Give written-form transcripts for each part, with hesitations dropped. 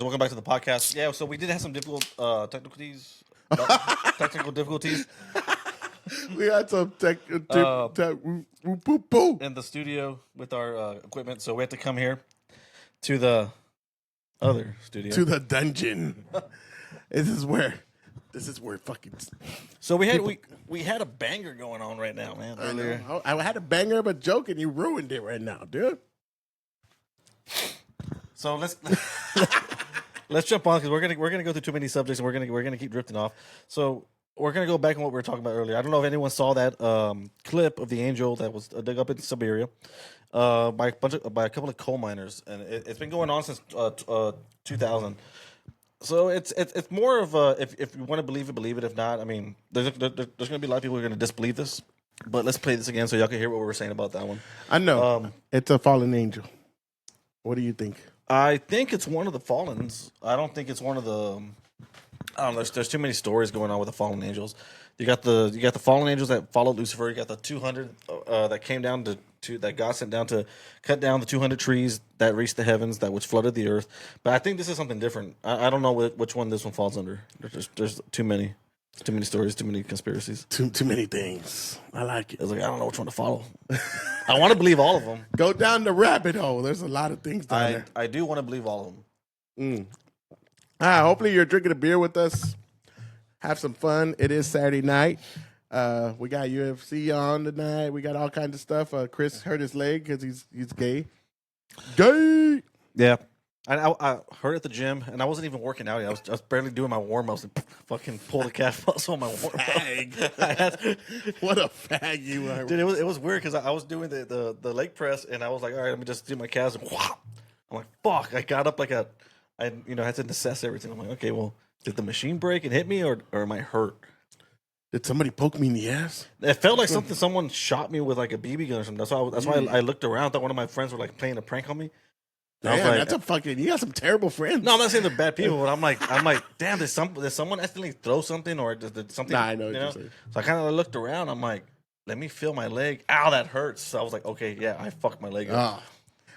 Welcome back to the podcast. Yeah, so we did have some difficult technical difficulties We had some in the studio with our equipment, so we had to come here to the other studio. to the dungeon. This is where fucking. So we had a banger going on right now, man. Earlier, I had a banger of a joke and you ruined it right now, dude. so let's jump on because we're gonna go through too many subjects and we're gonna keep drifting off. So we're gonna go back on what we were talking about earlier. I don't know if anyone saw that clip of the angel that was dug up in Siberia by a couple of coal miners, and it's been going on since 2000. So it's more of a if you want to believe it. If not, I mean, there's going to be a lot of people who are going to disbelieve this. But let's play this again so y'all can hear what we were saying about that one. I know it's a fallen angel. What do you think? I think it's one of the fallens. I don't think it's one of the. I don't know. There's too many stories going on with the fallen angels. You got the fallen angels that followed Lucifer. You got the 200 that came down to that God sent down to cut down the 200 trees that reached the heavens, that which flooded the earth. But I think this is something different. I don't know which one this one falls under. There's too many. Too many stories, too many conspiracies. Too many things. I like it. It's like, I don't know which one to follow. I want to believe all of them. Go down the rabbit hole. There's a lot of things down there. I do want to believe all of them. Hopefully you're drinking a beer with us. Have some fun. It is Saturday night. We got UFC on tonight. We got all kinds of stuff. Chris hurt his leg because he's gay. Gay! Yeah. I hurt at the gym, and I wasn't even working out yet. I was barely doing my warm-ups and fucking pull the calf muscle on my warm-up. What a fag you are. Dude, it was weird because I was doing the leg press, and I was like, all right, let me just do my calves. And I'm like, fuck. I got up like I had to assess everything. I'm like, okay, well, did the machine break and hit me, or am I hurt? Did somebody poke me in the ass? It felt like someone shot me with like a BB gun or something. That's why I looked around. Thought one of my friends were like playing a prank on me. Damn, that's a fucking. You got some terrible friends. No, I'm not saying they're bad people, but I'm like, damn, did someone accidentally throw something or did something? Nah, I know what you're saying. So I kind of looked around. I'm like, let me feel my leg. Ow, that hurts. So I was like, okay, yeah, I fucked my leg up.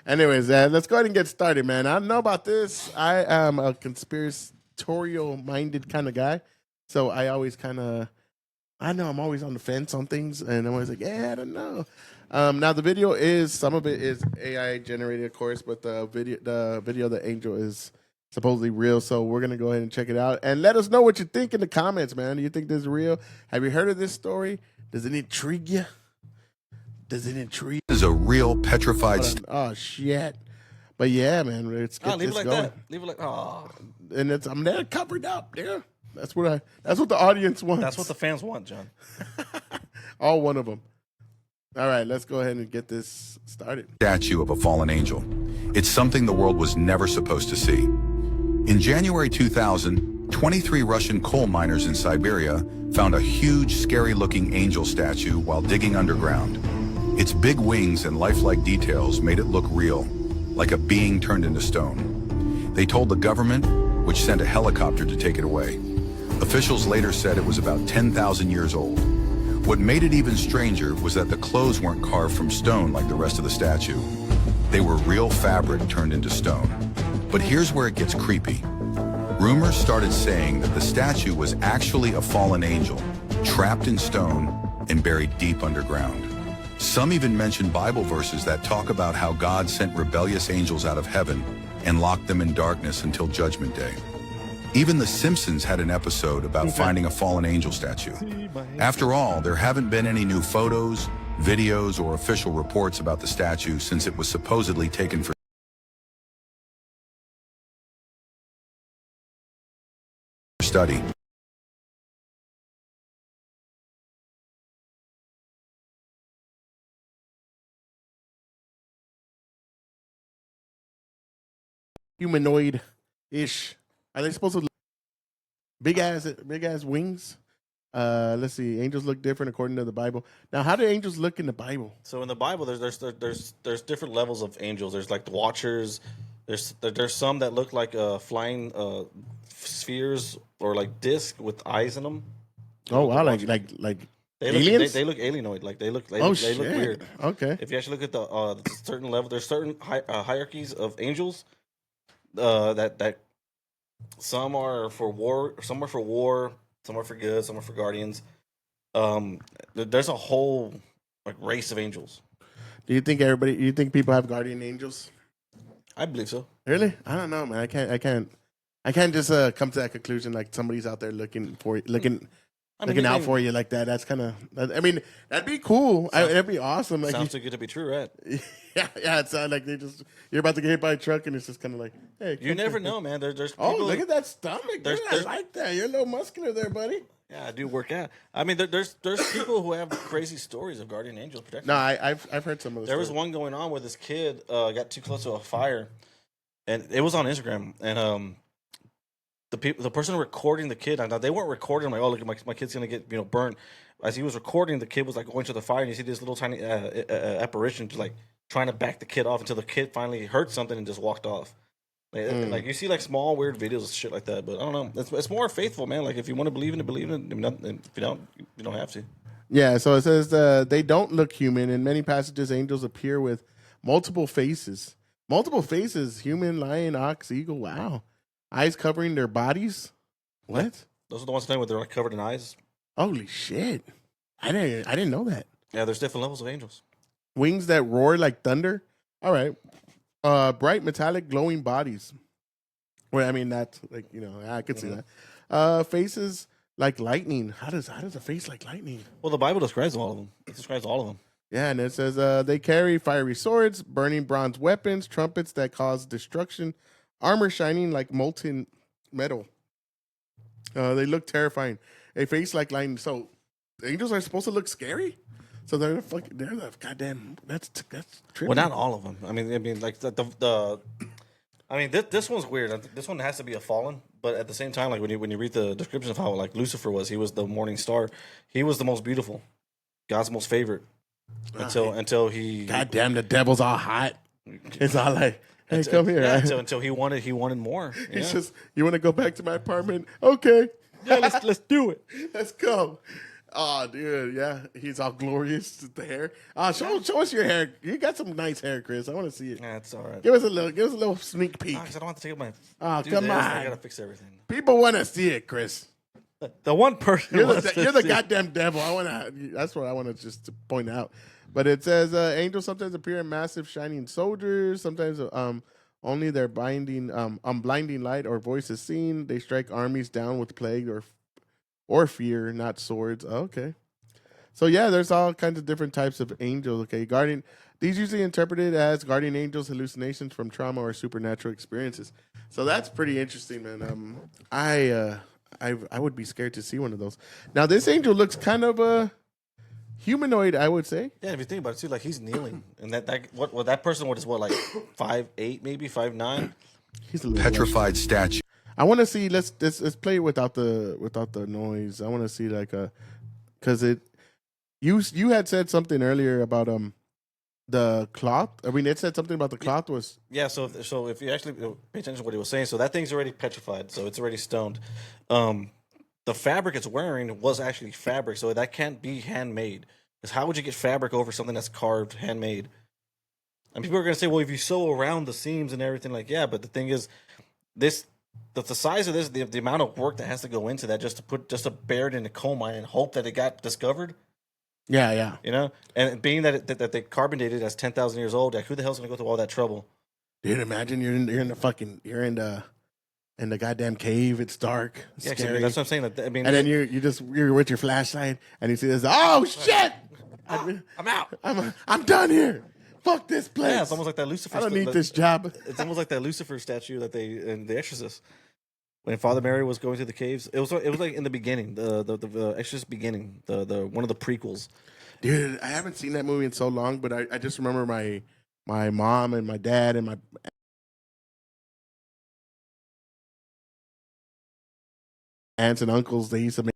Anyways, let's go ahead and get started, man. I don't know about this. I am a conspiratorial-minded kind of guy, so I always I'm always on the fence on things, and I'm always like, yeah, I don't know. Now the video some of it is AI generated, of course, but the video of the angel is supposedly real. So we're gonna go ahead and check it out and let us know what you think in the comments, man. Do you think this is real? Have you heard of this story? Does it intrigue you? This is a real petrified. Oh shit! But yeah, man, let's get leave this it like going. that. Leave it like And I'm there covered up. Yeah, that's what the audience wants. That's what the fans want, John. All one of them. All right, let's go ahead and get this started. Statue of a fallen angel. It's something the world was never supposed to see. In January 2000, 23 Russian coal miners in Siberia found a huge, scary-looking angel statue while digging underground. Its big wings and lifelike details made it look real, like a being turned into stone. They told the government, which sent a helicopter to take it away. Officials later said it was about 10,000 years old. What made it even stranger was that the clothes weren't carved from stone like the rest of the statue. They were real fabric turned into stone. But here's where it gets creepy. Rumors started saying that the statue was actually a fallen angel, trapped in stone and buried deep underground. Some even mention Bible verses that talk about how God sent rebellious angels out of heaven and locked them in darkness until Judgment Day. Even The Simpsons had an episode about finding a fallen angel statue. After all, there haven't been any new photos, videos, or official reports about the statue since it was supposedly taken for study. Humanoid-ish. Are they supposed to big ass wings? Let's see. Angels look different according to the Bible. Now, how do angels look in the Bible? So in the Bible, there's different levels of angels. There's like the watchers. There's some that look like flying spheres or like discs with eyes in them. Oh wow, like aliens? They look alienoid. Like they look weird. Okay. If you actually look at the certain level, there's certain hierarchies of angels that Some are for war. Some are for war. Some are for good. Some are for guardians. There's a whole like race of angels. Do you think everybody? You think people have guardian angels? I believe so. Really? I don't know, man. I can't just come to that conclusion. Like somebody's out there looking for looking out for you like that. That's kind of. I mean, that'd be cool. That'd be awesome. Like, Sounds too good to be true, right? yeah. It sounds like you're about to get hit by a truck, and it's just kind of like, hey. You never know, man. There's Oh, people, look at that stomach. Dude. I like that. You're a little muscular there, buddy. Yeah, I do work out. I mean, there's people who have crazy stories of guardian angels protecting. No, I've heard some of those. There was one going on where this kid got too close to a fire, and it was on Instagram. And the person recording the kid, now they weren't recording. I'm like, oh look, my kid's gonna get burnt. As he was recording, the kid was like going to the fire, and you see this little tiny apparition just like trying to back the kid off until the kid finally heard something and just walked off. Like you see like small weird videos of shit like that, but I don't know. It's more faithful, man. Like if you want to believe in it, believe in it. If you don't, you don't have to. Yeah. So it says they don't look human. In many passages, angels appear with multiple faces. Multiple faces: human, lion, ox, eagle. Wow. Eyes covering their bodies. What? Those are the ones where they're like covered in eyes. Holy shit! I didn't know that. Yeah, there's different levels of angels. Wings that roar like thunder. All right. Bright metallic glowing bodies. Well, I mean that's like I could see that. Faces like lightning. How does a face like lightning? Well, the Bible describes all of them. It describes all of them. Yeah, and it says they carry fiery swords, burning bronze weapons, trumpets that cause destruction, armor shining like molten metal. They look terrifying. A face like lightning. So angels are supposed to look scary. So they're the goddamn. That's trippy. Well, not all of them. I mean, like this one's weird. This one has to be a fallen, but at the same time, like when you read the description of how like Lucifer was, he was the morning star. He was the most beautiful, God's most favorite. Until he. Goddamn, the devil's all hot. It's all like, hey, come here. Yeah, until he wanted more. Yeah. He's just, you want to go back to my apartment? Okay. Yeah, let's do it. Let's go. Oh, dude, yeah, he's all glorious with the hair. Show us your hair. You got some nice hair, Chris. I want to see it. Yeah, it's all right. Give us a little sneak peek. Because I don't have to take my. Oh, come on! I gotta fix everything. People want to see it, Chris. The one person You're the goddamn devil. That's what I want to just to point out. But it says angels sometimes appear in massive shining soldiers. Sometimes only their blinding light or voice is seen. They strike armies down with plague or fear, not swords. Okay. So yeah, there's all kinds of different types of angels. Okay, guardian. These usually interpreted as guardian angels, hallucinations from trauma or supernatural experiences. So that's pretty interesting, man. I would be scared to see one of those. Now this angel looks kind of humanoid, I would say. Yeah, if you think about it too, like he's kneeling, and that person was like 5'8", maybe 5'9". He's a little Petrified statue. I want to see. Let's play it without the noise. I want to see like because you had said something earlier about the cloth. I mean, it said something about the cloth was So if you actually pay attention to what he was saying, so that thing's already petrified, so it's already stoned. The fabric it's wearing was actually fabric, so that can't be handmade. Because how would you get fabric over something that's carved, handmade? And people are going to say, well, if you sew around the seams and everything, like, yeah, but the thing is, the size of this, the amount of work that has to go into that just to bear it in a coal mine and hope that it got discovered. Yeah. You know, and being that they carbon dated as 10,000 years old, like, who the hell's going to go through all that trouble? Dude, imagine you're in the goddamn cave. It's dark. It's scary. That's what I'm saying. I mean, and then you're with your flashlight, and you see this. Oh shit! I'm out. I'm done here. Fuck this place. Yeah, it's almost like that Lucifer. I don't need this job. It's almost like that Lucifer statue that they in The Exorcist. When Father Mary was going through the caves, it was like in the beginning, the Exorcist beginning, the one of the prequels. Dude, I haven't seen that movie in so long, but I just remember my mom and my dad and my aunts and uncles. They used to make.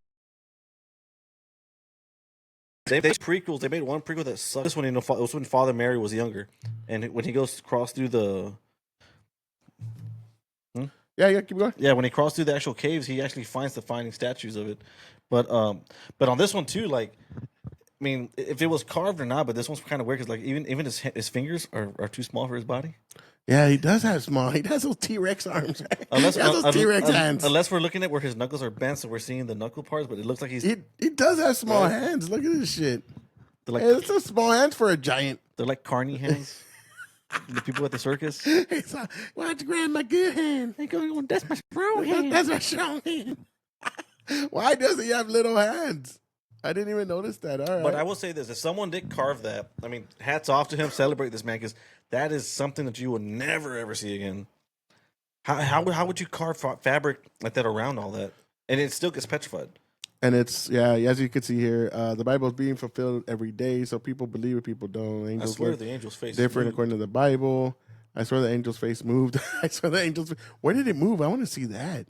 They prequels. They made one prequel that sucked. This one, it was when Father Mary was younger, and when he goes across through the. Yeah, keep going. Yeah, when he crossed through the actual caves, he actually finds the finding statues of it. But on this one too, like mean, if it was carved or not, but this one's kind of weird because like even his fingers are too small for his body. Yeah, he does have small. He has those T-Rex arms. Right? Unless he has those T-Rex hands. Unless we're looking at where his knuckles are bent, so we're seeing the knuckle parts, but it looks like he does have small hands. Look at this shit. They're like, hey, it's a small hands for a giant. They're like carny hands. The people at the circus. He's like, why'd you grab my good hand? They go, that's my strong hand. That's my strong hand. Why does he have little hands? I didn't even notice that. All right. But I will say this: if someone did carve that, I mean, hats off to him. Celebrate this man because that is something that you will never ever see again. How would you carve fabric like that around all that, and it still gets petrified? And it's as you can see here, the Bible is being fulfilled every day. So people believe it, people don't. Angels, I swear the angel's face different according to the Bible. I swear the angel's face moved. I swear the angel's. Where did it move? I want to see that.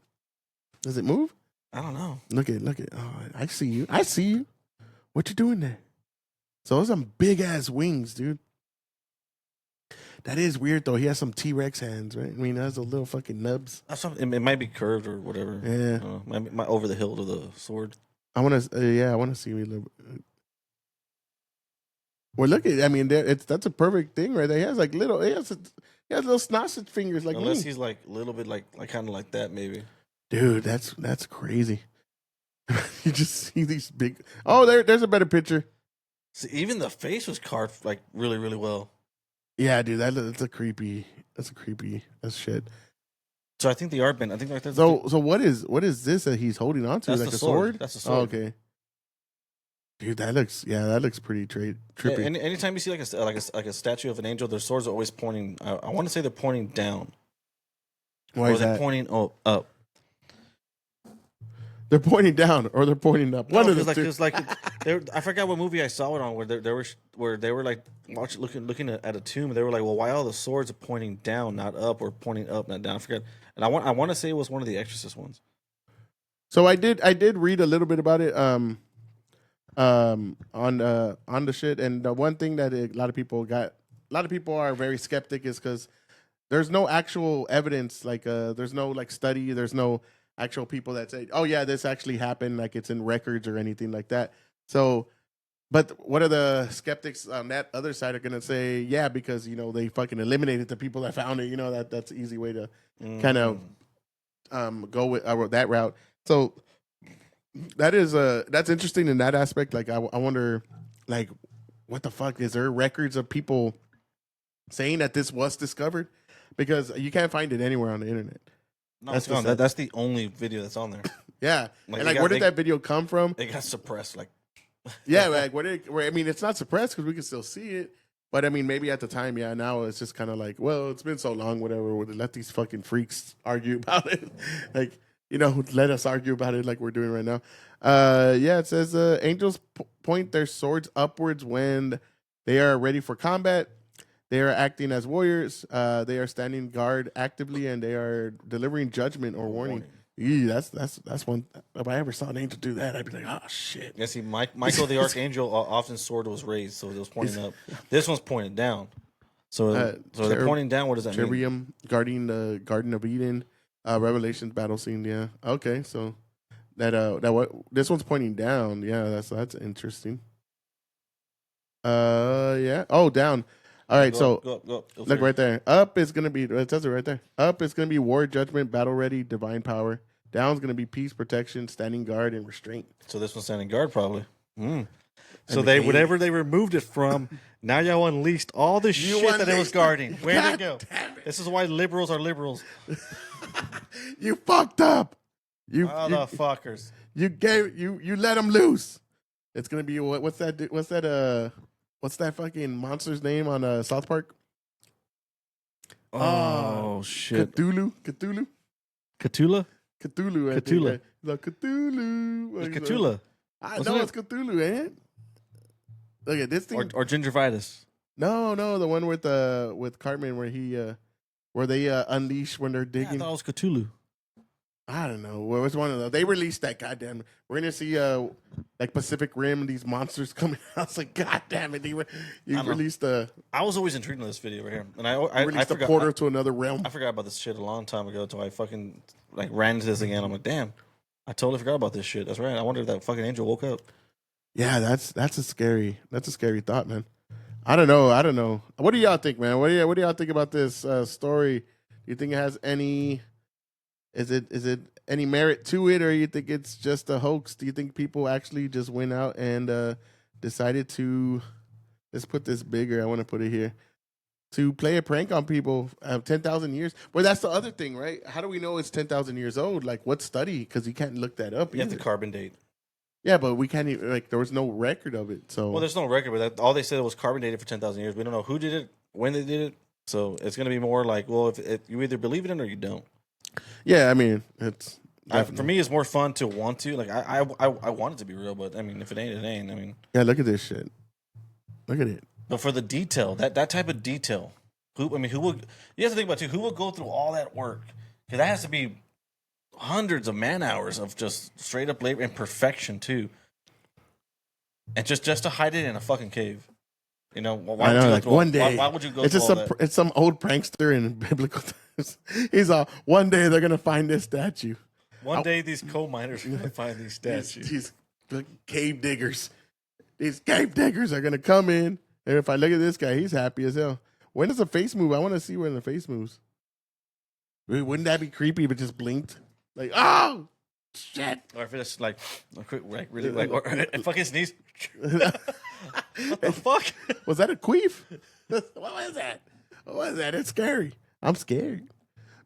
Does it move? I don't know. Look at. Oh, I see you. I see you. What you doing there? So those some big ass wings, dude. That is weird though. He has some T-Rex hands, right? I mean, that's a little fucking nubs. It might be curved or whatever. Yeah, might over the hilt of the sword. I want to. I want to see. Well, look at. I mean, that's a perfect thing right there. He has like little. He has little sausage fingers, like unless me. He's like a little bit like kind of like that, maybe. Dude, that's crazy. You just see these big. Oh, there's a better picture. See, even the face was carved like really, really well. Yeah, dude, that's a creepy. That's shit. So I think the art bent. I think like that's so what is this that he's holding on to? That's like the a sword? That's a sword. Oh, okay. Dude, that looks pretty trippy. Yeah, anytime you see like a statue of an angel, their swords are always pointing. I want to say they're pointing down. Why is that? They're pointing up. They're pointing down or they're pointing up. One of the two. I forgot what movie I saw it on where they were like looking at a tomb. They were like, well, why all the swords are pointing down, not up, or pointing up, not down? I forgot. And I want to say it was one of the Exorcist ones. So I did read a little bit about it on the shit, and the one thing that a lot of people are very skeptic is because there's no actual evidence, like there's no like study, there's no actual people that say, oh yeah, this actually happened, like it's in records or anything like that. So, but what are the skeptics on that other side are gonna say? Yeah, because they fucking eliminated the people that found it. That's an easy way to kind of go with that route. So that's interesting in that aspect. Like I wonder, like, what the fuck is there records of people saying that this was discovered? Because you can't find it anywhere on the internet. No, that's the only video that's on there. Yeah, where did that video come from? It got suppressed, yeah, like I mean, it's not suppressed because we can still see it, but I mean, maybe at the time, yeah. Now it's just kind of like, well, it's been so long, whatever. We'll let these fucking freaks argue about it, like let us argue about it like we're doing right now. Yeah, it says angels point their swords upwards when they are ready for combat. They are acting as warriors. They are standing guard actively, and they are delivering judgment or warning. That's one. If I ever saw an angel do that, I'd be like, oh shit. Yeah, see, Michael the archangel often sword was raised, so it was pointing up. This one's pointed down. So they're pointing down. What does that mean? Cherubim guarding the Garden of Eden. Revelations battle scene. Yeah. Okay. So this one's pointing down. Yeah. That's interesting. Yeah. Oh, down. All right, go look right there. Up is going to be, it says it right there. Up is going to be war, judgment, battle ready, divine power. Down is going to be peace, protection, standing guard, and restraint. So this one's standing guard, probably. So whatever they removed it from, now y'all unleashed all the shit that it was guarding. Where'd it go? This is why liberals are liberals. You fucked up. You motherfuckers. You let them loose. It's going to be, what's that fucking monster's name on South Park? Oh shit! Cthulhu. Cthulhu. Cthulhu. Cthulhu. The Cthulhu. It's Cthulhu. I know it's Cthulhu, ain't it? Look at this thing. Or gingivitis. No, the one with Cartman where they unleash when they're digging. Yeah, I thought it was Cthulhu. I don't know. Well, it's one of those. They released that. Goddamn. We're gonna see like Pacific Rim. These monsters coming out. I was like, God damn it! You released the. I was always intrigued in this video right here, and I released a portal to another realm. I forgot about this shit a long time ago until I fucking ran into this again. I'm like, damn, I totally forgot about this shit. That's right. I wonder if that fucking angel woke up. Yeah, that's a scary thought, man. I don't know. What do y'all think, man? What do y'all think about this story? Do you think it has any? Is it any merit to it, or you think it's just a hoax? Do you think people actually just went out and decided to? Let's put this bigger. I want to put it here. To play a prank on people 10,000 years. Well, that's the other thing, right? How do we know it's 10,000 years old? Like, what study? Because you can't look that up. You have the carbon date. Yeah, but we can't even, like, there was no record of it. So, well, there's no record, but all they said was carbon dated for 10,000 years. We don't know who did it, when they did it. So it's going to be more like, well, if you either believe in it or you don't. Yeah, I mean, it's for me, it's more fun to want to. Like, I want it to be real, but I mean, if it ain't, it ain't. I mean, yeah, look at this shit. Look at it. But for the detail, that type of detail, who would? You have to think about too. Who would go through all that work? Because that has to be hundreds of man hours of just straight up labor and perfection too, and just to hide it in a fucking cave. You know, why would you like one day. Why would you go? It's just it's some old prankster in biblical times. He's all, one day they're gonna find this statue. One day these coal miners are gonna find these statues. These cave diggers. These cave diggers are gonna come in. And if I look at this guy, he's happy as hell. When does the face move? I want to see when the face moves. Wouldn't that be creepy if it just blinked? Like, oh, shit. Or if it's like really like, or fucking sneeze. What the fuck? Was that a queef? What was that? What was that? It's scary. I'm scared.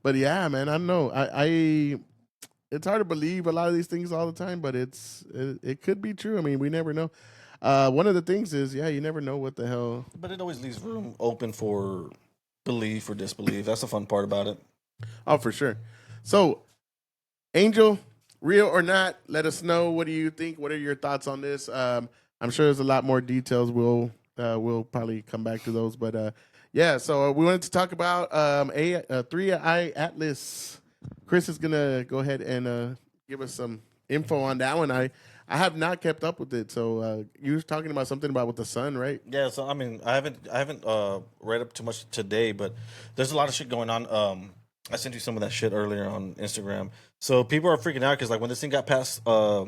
But yeah, man, I don't know. I it's hard to believe a lot of these things all the time, but it could be true. I mean, we never know. One of the things is, yeah, you never know what the hell. But it always leaves room open for belief or disbelief. That's the fun part about it. Oh, for sure. So, Angel, real or not, let us know. What do you think? What are your thoughts on this? I'm sure there's a lot more details. We'll probably come back to those. But, yeah, so we wanted to talk about a 3-eye atlas. Chris is going to go ahead and give us some info on that one. I have not kept up with it. So you were talking about something about with the sun, right? Yeah. So I mean, I haven't read up too much today, but there's a lot of shit going on. I sent you some of that shit earlier on Instagram. So people are freaking out because like when this thing got past, oh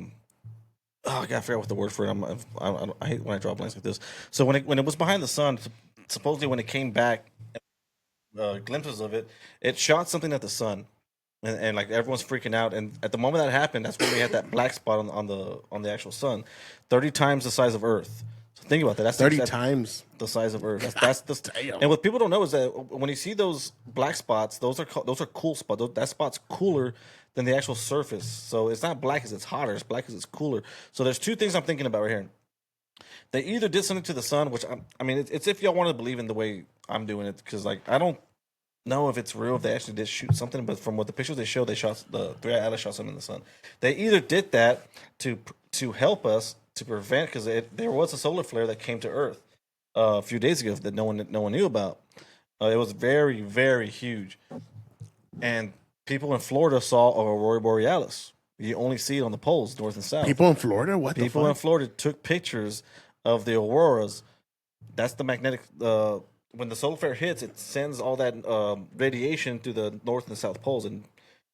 God, I forgot what the word for it. I hate when I draw blanks like this. So when it was behind the sun, supposedly when it came back, glimpses of it, it shot something at the sun. And like everyone's freaking out, and at the moment that happened, that's when we had that black spot on the actual sun, 30 times the size of Earth. So think about that. That's 30 times the size of Earth. That's and what people don't know is that when you see those black spots, those are cool spots. That spot's cooler than the actual surface. So it's not black as it's hotter. It's black as it's cooler. So there's two things I'm thinking about right here. They either did something to the sun, which I mean, it's if y'all want to believe in the way I'm doing it, because like I don't know if it's real, if they actually did shoot something, but from what the pictures they showed, they shot the 3-eye atlas shot something in the sun. They either did that to help us to prevent, because there was a solar flare that came to Earth a few days ago that no one knew about. It was very, very huge, and people in Florida saw aurora borealis. You only see it on the poles, north and south. People in Florida, what? People in Florida took pictures of the auroras. That's the magnetic. When the solar flare hits, it sends all that radiation to the north and the south poles, and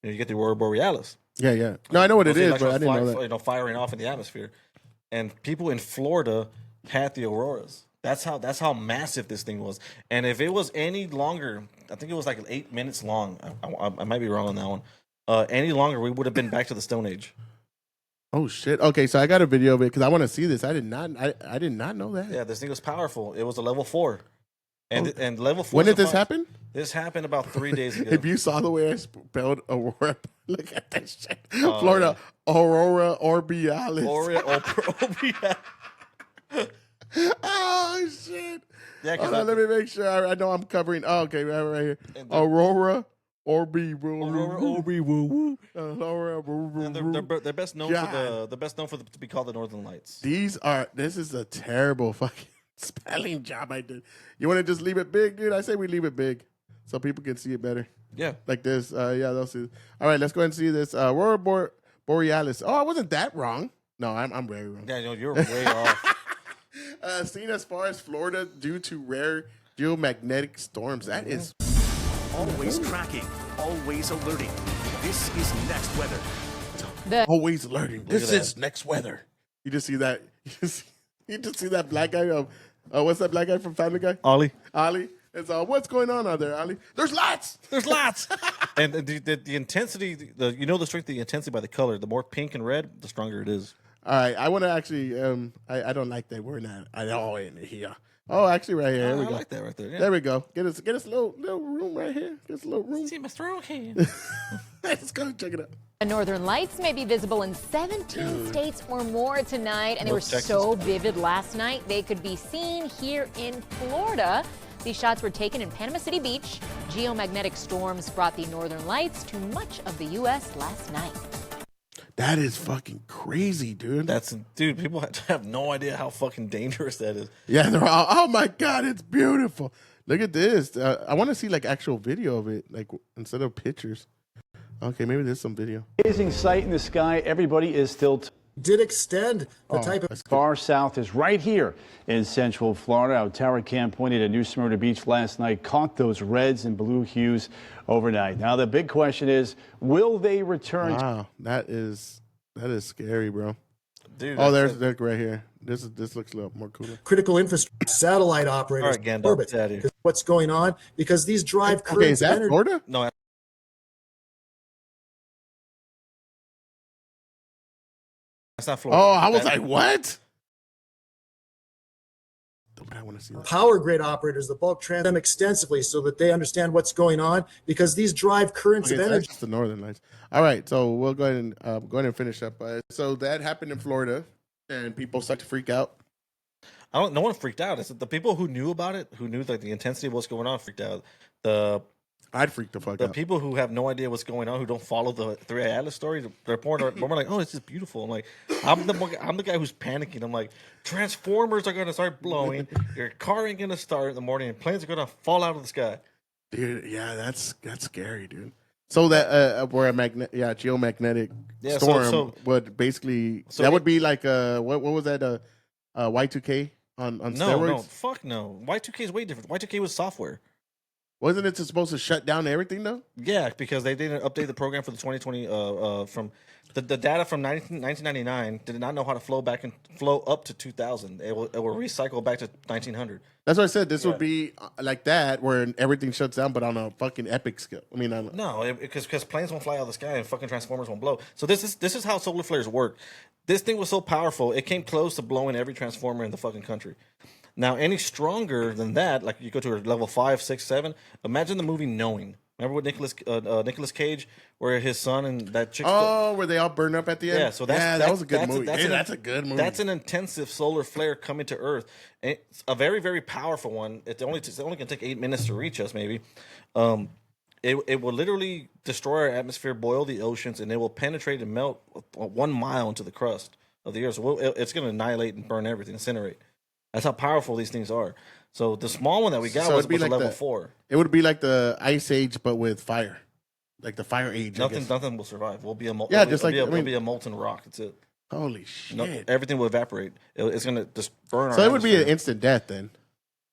you get the aurora borealis. Yeah, yeah. No, I know what it is, but I didn't know that. You know, firing off in the atmosphere, and people in Florida had the auroras. That's how massive this thing was. And if it was any longer, I think it was like 8 minutes long. I might be wrong on that one. Any longer, we would have been back to the Stone Age. Oh shit! Okay, so I got a video of it because I want to see this. I did not know that. Yeah, this thing was powerful. It was a level 4. And level 4. When did this happen? This happened about 3 days ago. If you saw the way I spelled aurora, look at that shit. Florida, yeah. Aurora Borealis. Borealis. Oh shit! Yeah, hold on, let me make sure. I know I'm covering. Oh, okay, right here. Aurora Orbi. Aurora Orbi. Woo. Aurora. And they're best known to be called the Northern Lights. This is a terrible fucking spelling job I did. You want to just leave it big, dude? I say we leave it big so people can see it better. Yeah. Like this. Yeah, they'll see it. All right, let's go ahead and see this. Aurora Borealis. Oh, I wasn't that wrong. No, I'm very wrong. Yeah, you're way off. Seen as far as Florida due to rare geomagnetic storms. That is always tracking, always alerting. This is next weather. Always alerting. This is next weather. You just see that. You just see that black guy. What's that black guy from Family Guy? Ollie. Ollie. It's what's going on out there, Ollie? There's lots. There's lots. And the intensity, the strength of the intensity by the color. The more pink and red, the stronger it is. All right, I want to actually. I don't like that we're not at all in here. Oh, actually, right here. Here we go. I like that right there. Yeah. There we go. Get us a little room right here. Get us a little room. See my strong hand. Let's go check it out. The northern lights may be visible in 17 states or more tonight, and they were Texas. so vivid last night they could be seen here in Florida. These shots were taken in Panama City Beach. Geomagnetic storms brought the northern lights to much of the U.S. last night. That is fucking crazy, dude. Dude, people have no idea how fucking dangerous that is. Yeah, they're all, oh my God, it's beautiful. Look at this. I want to see like actual video of it, like instead of pictures. Okay, maybe there's some video. Amazing sight in the sky. Everybody is still did extend the type of far south is right here in central Florida. Our tower cam pointed at New Smyrna Beach last night, caught those reds and blue hues overnight. Now the big question is, will they return? Wow, that is scary, bro. Dude, there's right here. This looks a little more cooler. critical infrastructure satellite operators All right, Gandalf, orbit. get outta here. What's going on? Because these drive currents Okay, is that of energy. Florida? No, that's not Florida. Oh, I was like, what? I want to see that. Power grid operators, the bulk trans them extensively so that they understand what's going on, because these drive currents Okay, of so energy. that's the northern lights. All right, so we'll go ahead and finish up. So that happened in Florida, and people start to freak out. No one freaked out. It's the people who knew about it, who knew like the intensity of what's going on, freaked out. I'd freak the fuck The out. people who have no idea what's going on, who don't follow the 3 Atlas story, they're more like, oh, it's just beautiful. I'm like, I'm the guy who's panicking. I'm like, transformers are going to start blowing. Your car ain't going to start in the morning, and planes are going to fall out of the sky. Dude, yeah, that's scary, dude. So that where a geomagnetic storm would basically would be like what was that Y2K on steroids? No, fuck no. Y2K is way different. Y2K was software. Wasn't it supposed to shut down everything though? Yeah, because they didn't update the program for the 2020 from the data from 1999 did not know how to flow up to 2000. It will recycle back to 1900. That's what I said. This would be like that, where everything shuts down, but on a fucking epic scale. I mean, no, because planes won't fly out of the sky and fucking transformers won't blow. So this is how solar flares work. This thing was so powerful, it came close to blowing every transformer in the fucking country. Now, any stronger than that, like you go to a level 5, 6, 7. Imagine the movie Knowing. Remember with Nicolas Cage, where his son and that chick. Where they all burn up at the end. Yeah, so that was a good movie. That's a good movie. That's an intensive solar flare coming to Earth. And it's a very, very powerful one. It only can take 8 minutes to reach us, maybe. It will literally destroy our atmosphere, boil the oceans, and it will penetrate and melt 1 mile into the crust of the Earth. So it's going to annihilate and burn everything, incinerate. That's how powerful these things are. So the small one that we got was like level 4. It would be like the Ice Age, but with fire, like the Fire Age. Nothing will survive. We'll be a it'll be a molten rock. That's it. Holy shit! Everything will evaporate. It's gonna just burn. So it would be an instant death then.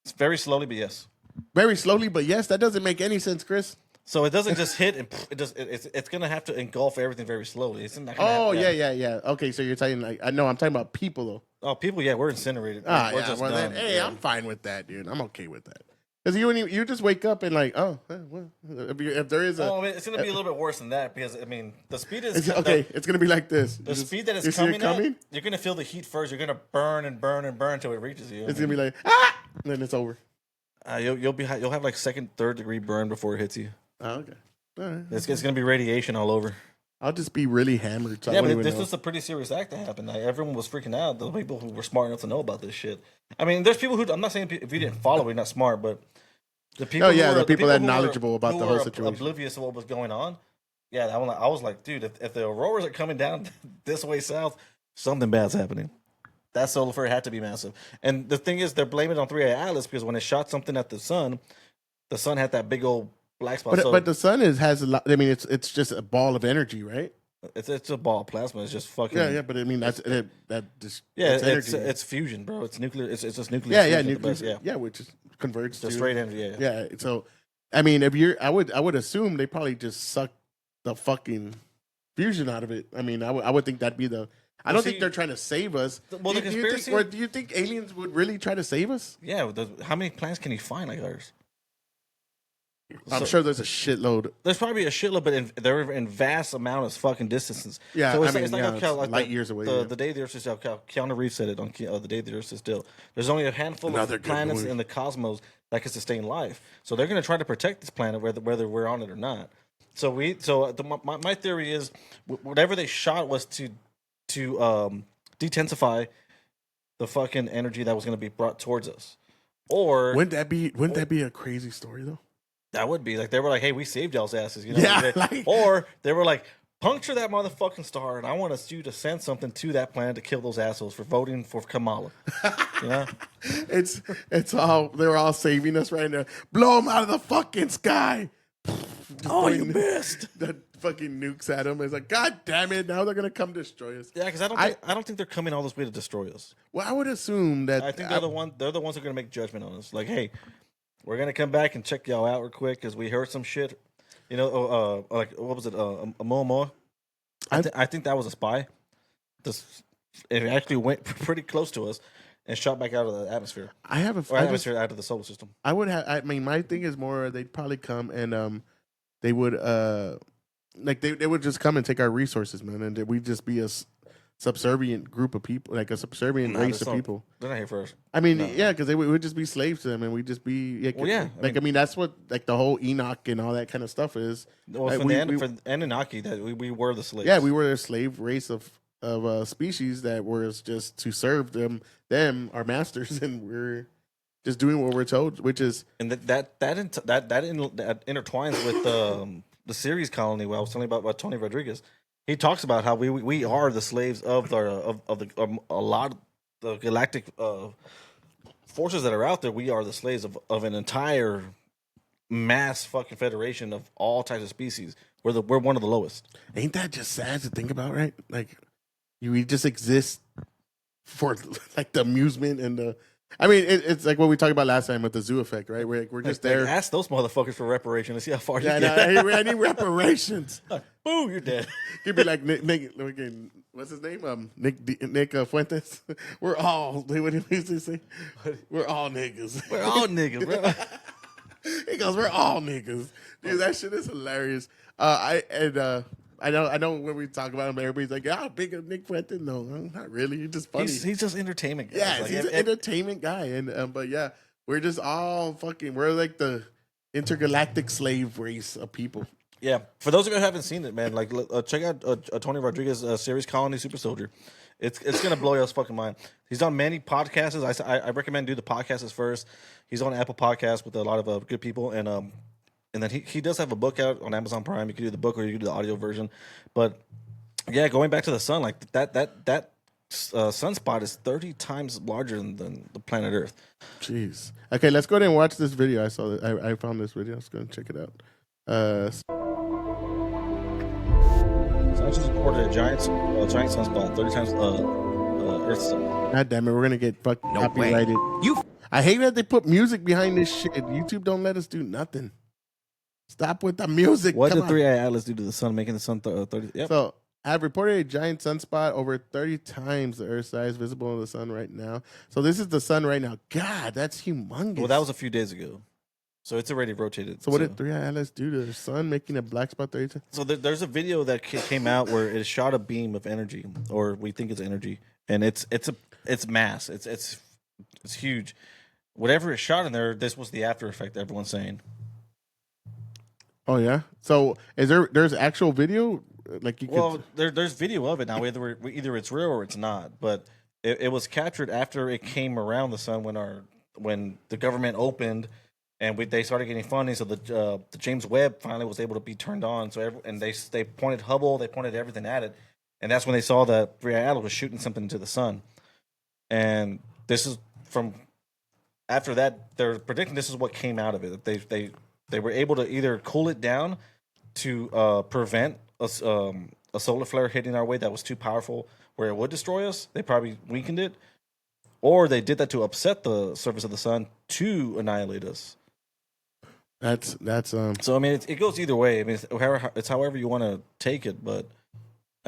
It's very slowly, but yes. Very slowly, but yes. That doesn't make any sense, Chris. So it doesn't just hit and it's gonna have to engulf everything very slowly. It's not gonna yeah. Okay, so you're saying like I'm talking about people though. Oh, people, yeah, we're incinerated. We're just done. Then, hey, I'm fine with that, dude. I'm okay with that. Because you just wake up and like, if there is it's going to be a little bit worse than that because, I mean, the speed is... It's going to be like this. The speed that it's coming at, you're going to feel the heat first. You're going to burn and burn and burn until it reaches you. It's going to be like, and then it's over. You'll have like second, third degree burn before it hits you. Oh, okay. All right. It's going to be radiation all over. I'll just be really hammered. So yeah, but this was a pretty serious act that happened. Like, everyone was freaking out. The people who were smart enough to know about this shit. I mean, there's people who... I'm not saying if you didn't follow, you're not smart, but... The people the people that are knowledgeable about the whole situation. Oblivious to what was going on. Yeah, I was like, dude, if the auroras are coming down this way south, something bad's happening. That solar flare had to be massive. And the thing is, they're blaming it on 3A Atlas because when it shot something at the sun had that big old black spot. But the sun has a lot. I mean, it's just a ball of energy, right? It's a ball of plasma. It's just fucking. Yeah. But I mean, that's energy. It's fusion, bro. It's nuclear. It's just nuclear. Yeah, which is converts to straight energy. Yeah. So, I mean, I would assume they probably just suck the fucking fusion out of it. I mean, I would think that'd be the I don't think they're trying to save us. Well, the conspiracy. Do you think aliens would really try to save us? Yeah. How many planets can you find like ours? I'm sure there's a shitload. There's probably a shitload, but they're in vast amount of fucking distances. Yeah, so it's, I mean, it's like like light years away. The day the Earth is still. Keanu Reeves said it on the day the Earth is still. There's only a handful of planets in the cosmos that can sustain life. So they're going to try to protect this planet, whether we're on it or not. So my theory is whatever they shot was to detensify the fucking energy that was going to be brought towards us. Or wouldn't that be a crazy story though? That would be like they were like, "Hey, we saved y'all's asses," you know. Yeah, or they were like, "Puncture that motherfucking star, and I want you to send something to that planet to kill those assholes for voting for Kamala." You know, it's all they're all saving us right now. Blow them out of the fucking sky. Oh, you missed. The fucking nukes at them. It's like, God damn it! Now they're gonna come destroy us. Yeah, because I don't think they're coming all this way to destroy us. Well, I would assume that I think they're the ones who are gonna make judgment on us. Like, hey. We're gonna come back and check y'all out real quick because we heard some shit. You know, like what was it? Momoa. I think that was a spy. It actually went pretty close to us and shot back out of the atmosphere. Atmosphere out of the solar system. I would have. I mean, my thing is more they'd probably come and they would like they would just come and take our resources, man, and we'd just be a subservient group of people, like a subservient race of people. They're not here for us. I mean, yeah, because we would just be slaves to them, and we'd just be. Like, I mean, that's what like the whole Enoch and all that kind of stuff is. Well, like, for Anunnaki, that we were the slaves. Yeah, we were a slave race of species that was just to serve them, our masters, and we're just doing what we're told, which is and that intertwines with the series Colony. Where I was telling you about Tony Rodriguez. He talks about how we are the slaves of a lot of the galactic forces that are out there. We are the slaves of an entire mass fucking federation of all types of species. We're one of the lowest. Ain't that just sad to think about, right? Like we just exist for like the amusement and the. I mean, it's like what we talked about last time with the zoo effect, right? We're just there. Ask those motherfuckers for reparation and see how far you get. I need reparations. Boom, you're dead. You'd be like Nick. What's his name? Nick Fuentes. We're all. What did he say? We're all niggas. We're all niggas, bro. He goes, "We're all niggas." Dude, that shit is hilarious. I know when we talk about him, everybody's like, "Ah, big of Nick Fuentes." No, not really. He's just funny. He's just entertainment guy. Yeah, he's an entertainment guy, and but yeah, we're just all fucking. We're like the intergalactic slave race of people. Yeah, for those of you who haven't seen it, man, like check out Tony Rodriguez series Colony Super Soldier. It's gonna blow your fucking mind. He's on many podcasts. I recommend do the podcasts first. He's on Apple Podcasts with a lot of good people, and then he does have a book out on Amazon Prime. You can do the book or you can do the audio version. But yeah, going back to the sun, like that sunspot is 30 times larger than the planet Earth. Jeez. Okay, let's go ahead and watch this video. I found this video. Let's go and check it out. Scientists reported a giant sunspot 30 times Earth's sun. God damn it, we're gonna get fucking copyrighted. I hate that they put music behind this shit. YouTube don't let us do nothing. Stop with the music. What did 3i Atlas do to the sun, making the sun 30? Yep. So, I've reported a giant sunspot over 30 times the Earth's size visible in the sun right now. So, this is the sun right now. God, that's humongous. Well, that was a few days ago. So, it's already rotated. So, what did 3i Atlas do to the sun, making a black spot 30 times? So, there's a video that came out where it shot a beam of energy, or we think it's energy, and it's mass. It's huge. Whatever it shot in there, this was the after effect everyone's saying. Oh yeah. So there's actual video like you could... there's video of it now. Either it's real or it's not. But it was captured after it came around the sun when the government opened and they started getting funding. So the James Webb finally was able to be turned on. So they pointed Hubble, they pointed everything at it, and that's when they saw that 3i Atlas was shooting something into the sun. And this is from after that they're predicting this is what came out of it. They were able to either cool it down to prevent a solar flare hitting our way that was too powerful where it would destroy us. They probably weakened it. Or they did that to upset the surface of the sun to annihilate us. That's So, I mean, it goes either way. I mean, it's however you want to take it. But,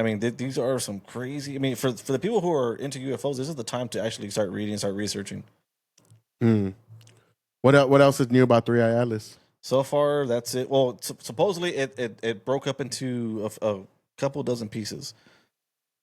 I mean, these are some crazy. I mean, for the people who are into UFOs, this is the time to actually start reading, start researching. What else is new about 3i Atlas? So far, that's it. Well, supposedly it broke up into a couple dozen pieces.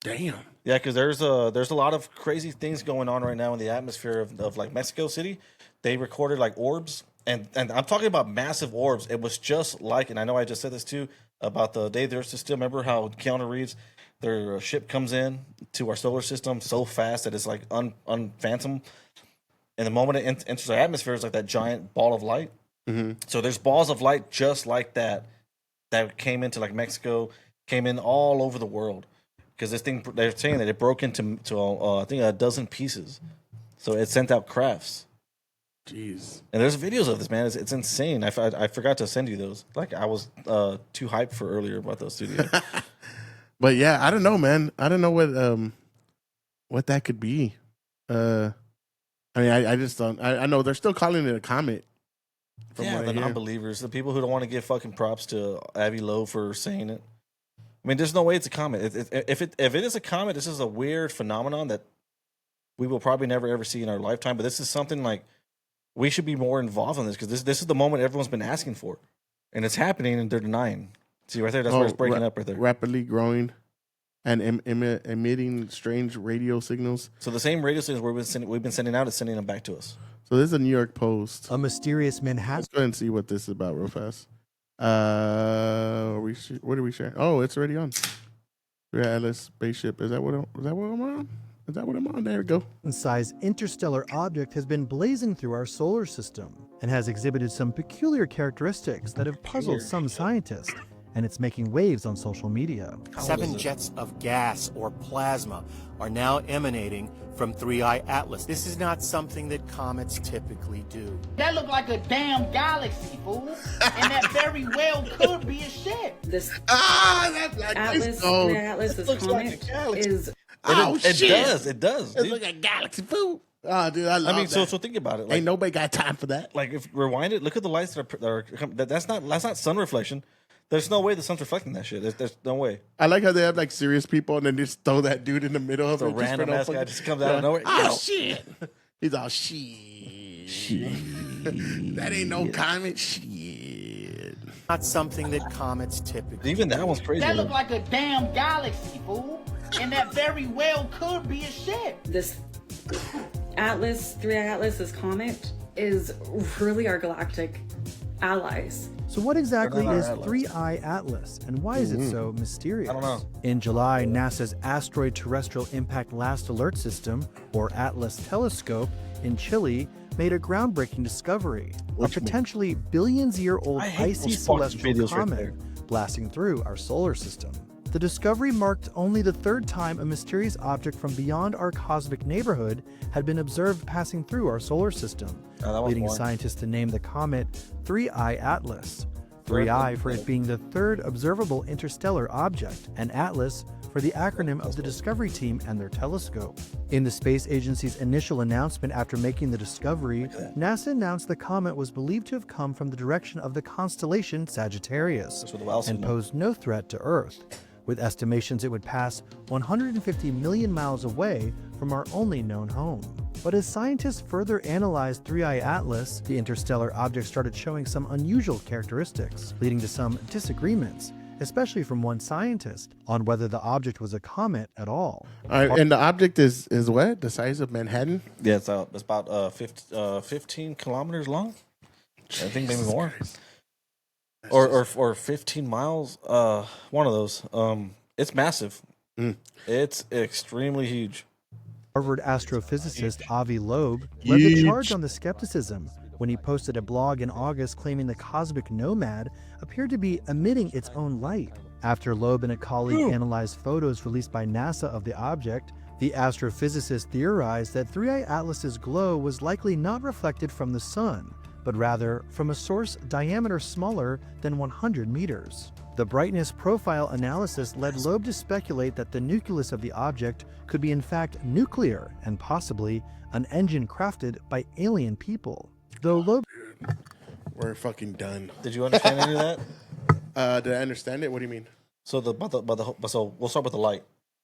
Damn. Yeah, because there's a lot of crazy things going on right now in the atmosphere of like Mexico City. They recorded like orbs, and I'm talking about massive orbs. It was just like, and I know I just said this too about the day there's still remember how Keanu Reeves, their ship comes in to our solar system so fast that it's like unphantom. And the moment it enters the atmosphere, it's like that giant ball of light. So there's balls of light just like that came into like Mexico, came in all over the world. Because this thing, they're saying that it broke into I think a dozen pieces. So it sent out crafts. Jeez. And there's videos of this, man. It's insane. I forgot to send you those. Like I was too hyped for earlier about those studios. But yeah, I don't know, man. I don't know what that could be. I mean, I just don't. I know they're still calling it a comet. Yeah, the non-believers, the people who don't want to give fucking props to Avi Loeb for saying it. I mean, there's no way it's a comet. If it is a comet, this is a weird phenomenon that we will probably never ever see in our lifetime. But this is something like we should be more involved in this because this is the moment everyone's been asking for, and it's happening, and they're denying. See right there, that's where it's breaking up right there. Rapidly growing and emitting strange radio signals. So the same radio signals we've been sending out is sending them back to us. So this is a New York Post. A mysterious Manhattan. Let's go ahead and see what this is about real fast. What did we share? Oh, it's already on. Yeah, Atlas spaceship. Is that what I'm on? Is that what I'm on? There we go. Size interstellar object has been blazing through our solar system and has exhibited some peculiar characteristics that have puzzled some scientists, and it's making waves on social media. 7 jets of gas or plasma are now emanating from 3i Atlas. This is not something that comets typically do. That looked like a damn galaxy, fool. And that very well could be a ship. This Atlas, Atlas, oh, Atlas, this comet is. Oh, it does. It does. It's Dude. like a galaxy food. Oh, dude, I love I mean, that. so think about it. Like, Ain't nobody got time for that. like if you rewind it, look at the lights that's not sun reflection. There's no way the sun's reflecting that shit. There's no way. I like how they have like serious people and then just throw that dude in the middle of The it. just for random no ass guy fucking- just comes out of nowhere. Oh Yo. shit! He's all shit. That ain't no comet. Shit. Not something that comets typically Even that one's crazy. That looked like a damn galaxy, fool. And that very well could be a ship. This Atlas, 3i Atlas, this comet is really our galactic allies. So what exactly They're not is our Atlas. 3i Atlas, and why is it so mysterious? I don't know. In July, NASA's Asteroid Terrestrial Impact Last Alert System, or ATLAS telescope, in Chile, made a groundbreaking discovery. A potentially billions-year-old I hate icy those fucking celestial videos right comet there. blasting through our solar system. The discovery marked only the third time a mysterious object from beyond our cosmic neighborhood had been observed passing through our solar system, Oh, that was leading boring. scientists to name the comet 3i Atlas. 3i for it being the third observable interstellar object, and Atlas for the acronym of the Discovery Team and their telescope. In the space agency's initial announcement after making the discovery, NASA announced the comet was believed to have come from the direction of the constellation Sagittarius That's what the wow and signal. posed no threat to Earth, with estimations it would pass 150 million miles away from our only known home. But as scientists further analyzed 3i Atlas, the interstellar object started showing some unusual characteristics, leading to some disagreements, especially from one scientist, on whether the object was a comet at all. All right, and the object is what? The size of Manhattan? Yeah, it's about 15 kilometers long. I think maybe more. Or 15 miles. One of those. It's massive. It's extremely huge. Harvard astrophysicist Avi Loeb led the Huge. charge on the skepticism when he posted a blog in August claiming the cosmic nomad appeared to be emitting its own light. After Loeb and a colleague analyzed photos released by NASA of the object, the astrophysicist theorized that 3i Atlas's glow was likely not reflected from the sun, but rather from a source diameter smaller than 100 meters. The brightness profile analysis led Loeb to speculate that the nucleus of the object could be in fact nuclear and possibly an engine crafted by alien people. Though Loeb We're fucking done. Did you understand any of that? Did I understand it? What do you mean? So so we'll start with the light.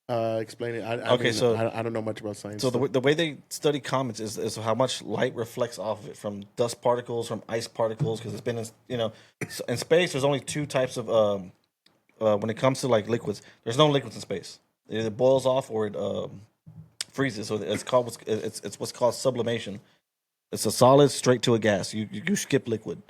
Explain it. I don't know much about science. So the way they study comets is how much light reflects off of it from dust particles, from ice particles, because it's been in space. There's only two types of when it comes to like liquids. There's no liquids in space. It either boils off or it freezes. So it's what's called sublimation. It's a solid straight to a gas. You skip liquid.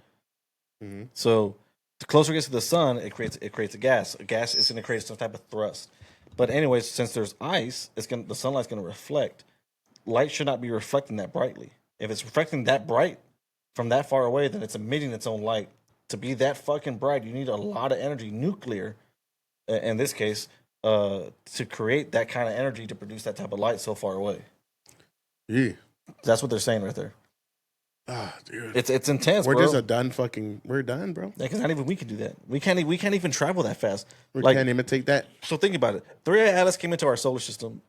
Mm-hmm. So the closer it gets to the sun, it creates a gas. A gas is going to create some type of thrust. But anyways, since there's ice, the sunlight's going to reflect. Light should not be reflecting that brightly. If it's reflecting that bright from that far away, then it's emitting its own light. To be that fucking bright, you need a lot of energy, nuclear, in this case, to create that kind of energy to produce that type of light so far away. Yeah, that's what they're saying right there. Ah, dude, it's intense. We're bro. just we're done, bro. Yeah, because not even we can do that. We can't even travel that fast. We can't imitate that. So think about it. 3i Atlas came into our solar system.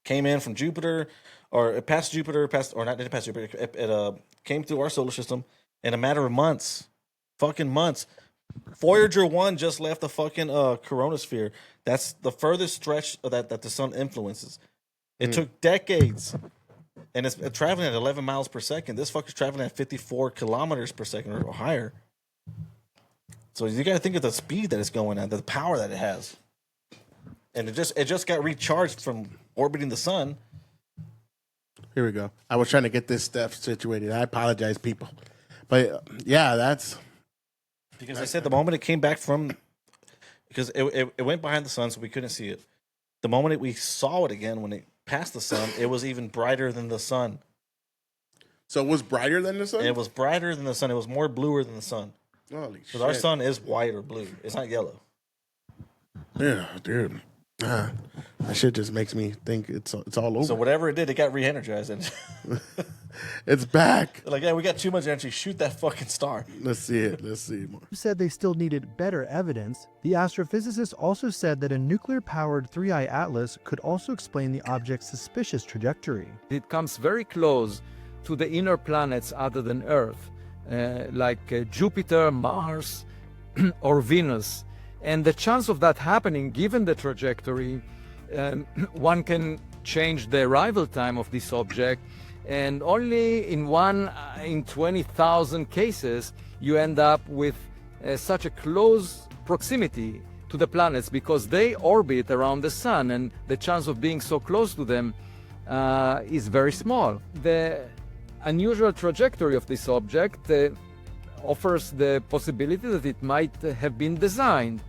Came in from Jupiter, or it passed Jupiter, didn't pass Jupiter. It came through our solar system in a matter of months, fucking months. Voyager 1 just left the fucking coronosphere. That's the furthest stretch that the sun influences. It took decades. And it's traveling at 11 miles per second. This fucker's traveling at 54 kilometers per second or higher. So you got to think of the speed that it's going at, the power that it has. And it just got recharged from orbiting the sun. Here we go. I was trying to get this stuff situated. I apologize, people. But yeah, that's because I said the moment it came back from, because it went behind the sun, so we couldn't see it. The moment we saw it again, when it passed the sun, it was even brighter than the sun. So it was brighter than the sun? It was brighter than the sun. It was more bluer than the sun. Holy shit. Because our sun is white or blue. It's not yellow. Yeah, dude. That shit just makes me think it's all over. So whatever it did, it got re-energized. And it's back. Like, yeah, we got too much energy. Shoot that fucking star. Let's see it. Let's see more. Said they still needed better evidence. The astrophysicist also said that a nuclear-powered 3i Atlas could also explain the object's suspicious trajectory. It comes very close to the inner planets other than Earth, like Jupiter, Mars, or Venus. And the chance of that happening, given the trajectory, one can change the arrival time of this object, and only in 1 in 20,000 cases you end up with such a close proximity to the planets, because they orbit around the sun, and the chance of being so close to them is very small. The unusual trajectory of this object offers the possibility that it might have been designed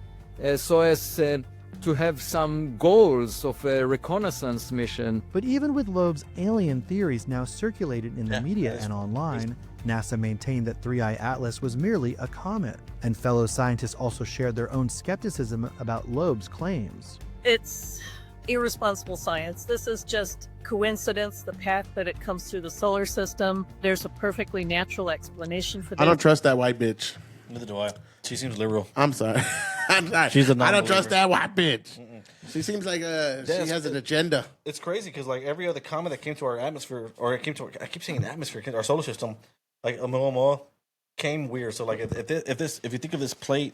so as to have some goals of a reconnaissance mission. But even with Loeb's alien theories now circulated in the media and online, NASA maintained that 3i Atlas was merely a comet. And fellow scientists also shared their own skepticism about Loeb's claims. It's irresponsible science. This is just coincidence, the path that it comes through the solar system. There's a perfectly natural explanation for that. I don't trust that white bitch. Neither do I. She seems liberal. I'm sorry. I'm sorry. She's a I don't trust that white bitch. She seems like she has an agenda. It's crazy because like every other comet that came to our atmosphere, or it came to I keep saying atmosphere, our solar system, like Oumuamua, came weird. So like if you think of this plate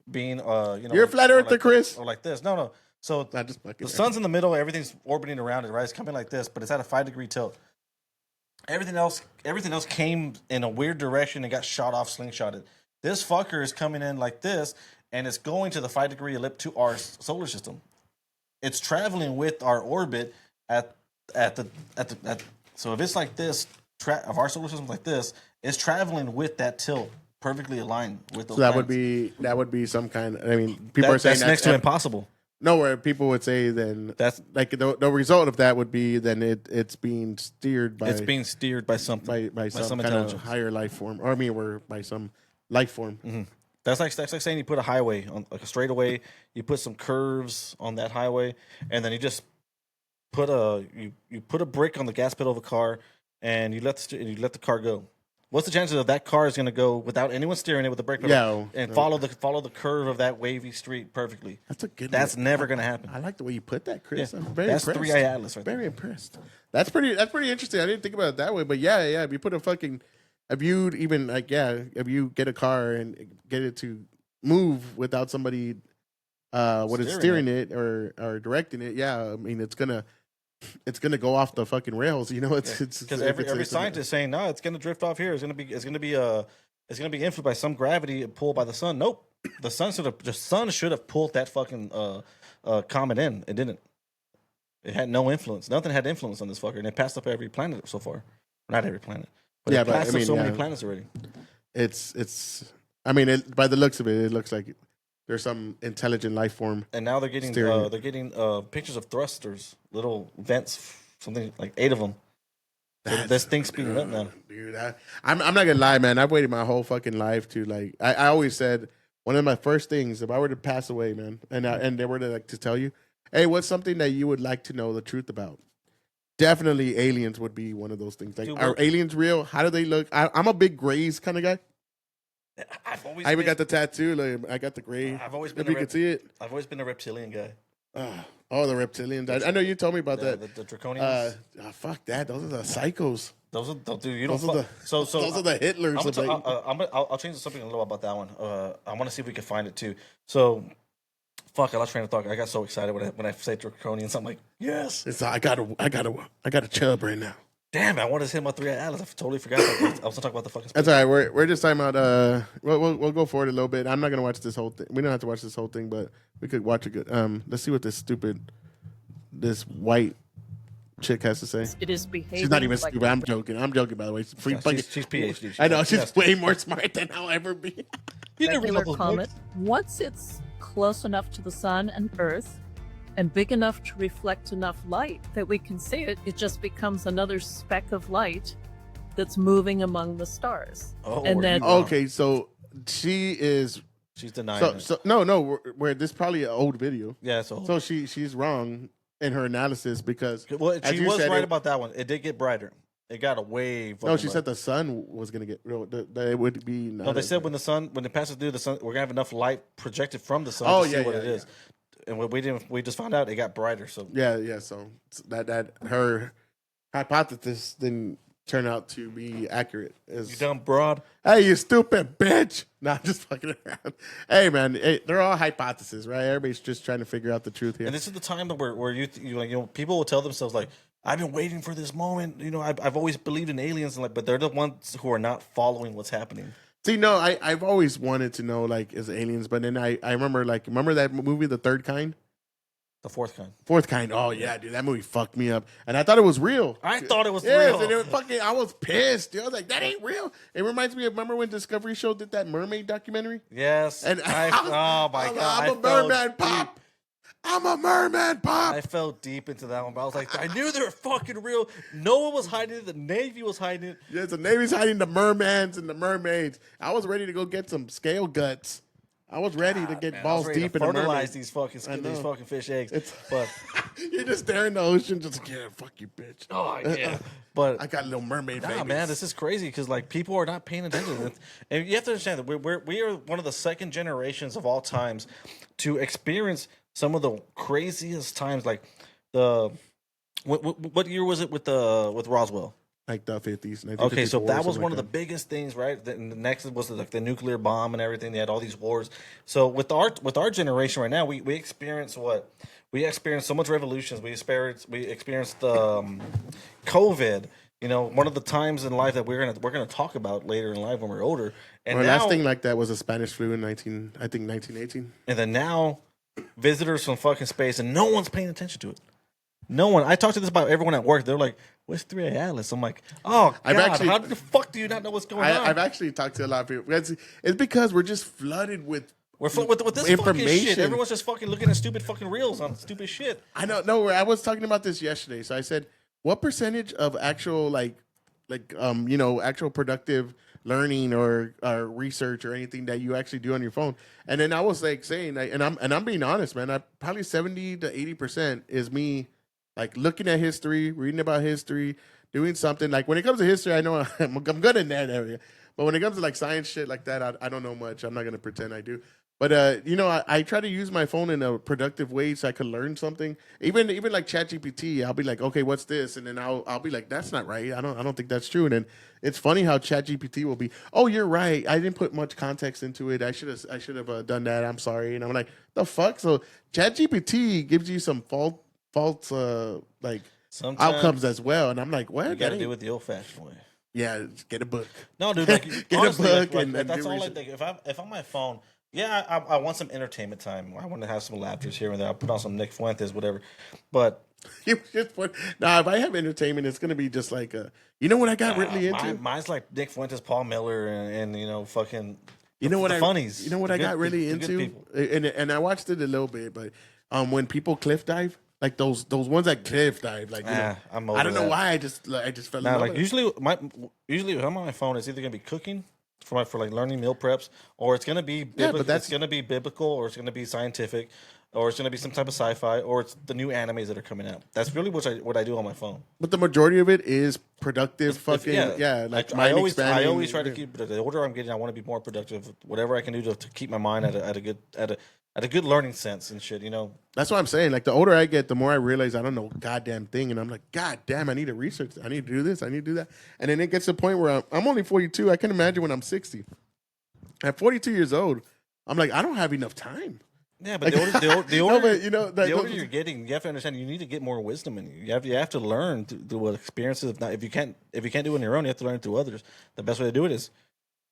being You're a flat earther, Chris. Or like this. No. So the sun's in the middle, everything's orbiting around it, right? It's coming like this, but it's at a 5-degree tilt. Everything else came in a weird direction and got shot off, slingshotted. This fucker is coming in like this, and it's going to the 5-degree ellipse to our solar system. It's traveling with our orbit so if it's like this, if our solar system's like this, it's traveling with that tilt, perfectly aligned with those. So that would be some kind. I mean, people are saying that's next to impossible. No, where people would say then that's like the result of that would be then it's being steered by something by some kind of higher life form, or we're by some life form. Mm-hmm. That's like saying you put a highway on like a straightaway, you put some curves on that highway, and then you just put you put a brick on the gas pedal of a car, and you let the car go. What's the chances of that car is going to go without anyone steering it with a brake pedal follow the curve of that wavy street perfectly? That's a good. That's never going to happen. I like the way you put that, Chris. Yeah. I'm very impressed. That's 3i Atlas, right? Very impressed. That's pretty interesting. I didn't think about it that way, but yeah. If you put a fucking, if you get a car and get it to move without somebody what it's steering it or directing it, yeah, I mean it's gonna go off the fucking rails. You know, it's because every scientist is saying no, it's gonna drift off here. It's gonna be influenced by some gravity pulled by the sun. Nope, the sun should have pulled that fucking comet in. It didn't. It had no influence. Nothing had influence on this fucker, and it passed up every planet so far. Not every planet, but it passed up so many planets already. It's. I mean, by the looks of it, it looks like there's some intelligent life form. And now they're getting pictures of thrusters, little vents, something like 8 of them. This thing's speeding up now, dude. I'm not gonna lie, man. I've waited my whole fucking life to like. I always said one of my first things if I were to pass away, man, and they were to like to tell you, hey, what's something that you would like to know the truth about? Definitely, aliens would be one of those things. Like, are aliens real? How do they look? I'm a big grays kind of guy. I even got the tattoo. Like, I got the gray. I've always been. If you can see it. I've always been a reptilian guy. Oh, the reptilians. I know you told me about that. The draconians. Fuck that. Those are the psychos. Those are dude. You don't. Those are the Hitlers. I'll change something a little about that one. I want to see if we can find it too. So, fuck. I lost train of thought. I got so excited when I say draconians. I'm like, yes. I got a chub right now. Damn, I wanted to hit my 3 Atlas. I totally forgot. I was talking about the fucking. That's all right. We're just talking about. We'll go forward a little bit. I'm not gonna watch this whole thing. We don't have to watch this whole thing, but we could watch a good. Let's see what this white chick has to say. It is behaving. She's not even like stupid. I'm joking. By the way, she's PhD. I know she's way more smart than I'll ever be. regular comet. Once it's close enough to the sun and Earth, and big enough to reflect enough light that we can see it, it just becomes another speck of light that's moving among the stars. And then okay, so she's denying it. So no, where this is probably an old video. Yeah, so she's wrong in her analysis because she was right about that one. It did get brighter. It got a wave. No, she said the sun was gonna get. That it would be. No, they said when it passes through the sun, we're gonna have enough light projected from the sun to see what it is. And we just found out it got brighter. So yeah. So that her hypothesis didn't turn out to be accurate. You dumb broad. Hey, you stupid bitch! Nah, I'm just fucking around. Hey, man, they're all hypotheses, right? Everybody's just trying to figure out the truth here. And this is the time that where people will tell themselves like, I've been waiting for this moment. I've always believed in aliens, but they're the ones who are not following what's happening. See, no, I've always wanted to know, like, is aliens, but then I remember that movie, The Third Kind? The Fourth Kind. Fourth Kind. Oh, yeah, dude, that movie fucked me up. And I thought it was real. I thought it was real. And I was pissed. Dude. I was like, that ain't real. It reminds me of, remember when Discovery Show did that mermaid documentary? Yes. And oh, my God. I'm a merman pop. I'm a merman pop. I fell deep into that one, but I was like, I knew they were fucking real. Noah was hiding it. The Navy was hiding it. Yeah, the Navy's hiding the mermans and the mermaids. I was ready to go get some scale guts. I was ready to get balls deep in the fertilize these fucking fish eggs. But you're just there in the ocean, just like, yeah, fuck you, bitch. Oh yeah. But I got a little mermaid. Nah, man, this is crazy because like people are not paying attention, and you have to understand that we are one of the second generations of all times to experience some of the craziest times. Like what year was it with Roswell? Like the 50s. Okay, so that was one of the biggest things, right? The next was like the nuclear bomb and everything. They had all these wars. So with our generation right now, we experience what? We experienced so much revolutions. We experienced COVID. One of the times in life that we're gonna talk about later in life when we're older. And last thing like that was a Spanish flu in 1918. And then now, visitors from fucking space, and no one's paying attention to it. No one. I talked to this about everyone at work. They're like, "What's 3A Atlas?" I'm like, "Oh God, how the fuck do you not know what's going on?" I've actually talked to a lot of people. It's because we're just flooded with with this information. Fucking shit. Everyone's just fucking looking at stupid fucking reels on stupid shit. I know. No, I was talking about this yesterday. So I said, "What percentage of actual actual productive learning or research or anything that you actually do on your phone?" And then I was like saying, and I'm being honest, man. Probably 70 to 80% is me. Like looking at history, reading about history, doing something. Like when it comes to history, I know I'm good in that area. But when it comes to like science shit like that, I don't know much. I'm not gonna pretend I do. But you know, I try to use my phone in a productive way so I could learn something. Even like ChatGPT, I'll be like, okay, what's this? And then I'll be like, that's not right. I don't think that's true. And then it's funny how ChatGPT will be, oh, you're right. I didn't put much context into it. I should have done that. I'm sorry. And I'm like, the fuck. So ChatGPT gives you some false like Sometimes outcomes as well. And I'm like, what? you got to do it the old-fashioned way. Yeah, just get a book. No, dude, like Get honestly, a book like, and that's do all. research. Like if on my phone, yeah, I want some entertainment time. I want to have some laughters here and there. I'll put on some Nick Fuentes, whatever. But You just put, nah, if I have entertainment, it's gonna be just like you know what I got really into? mine's like Nick Fuentes, Paul Miller, and you know, fucking. You know what the funnies. You know what The I got good- really the good into, people. and I watched it a little bit, but when people cliff dive, like those ones that cliff dive, like you know, I'm I don't know over that. why I just fell in Nah, love like with it. usually if I'm on my phone, it's either gonna be cooking for like learning meal preps, or it's gonna be Yeah, but it's gonna be biblical, or it's gonna be scientific, or it's gonna be some type of sci-fi, or it's the new animes that are coming out. That's really what I do on my phone. But the majority of it is productive, fucking like I mind always expanding. try to keep. But the older I'm getting, I want to be more productive. Whatever I can do to keep my mind at a good learning sense and shit. You know. That's what I'm saying. Like the older I get, the more I realize I don't know a goddamn thing, and I'm like, God damn, I need to research. I need to do this. I need to do that. And then it gets to the point where I'm only 42. I can imagine when I'm 60. At 42 years old, I'm like, I don't have enough time. Yeah, but Like- the older, No, but, you know, the older you're getting, you have to understand you need to get more wisdom in you. You have to learn through what experiences. If you can't do it on your own, you have to learn through others. The best way to do it is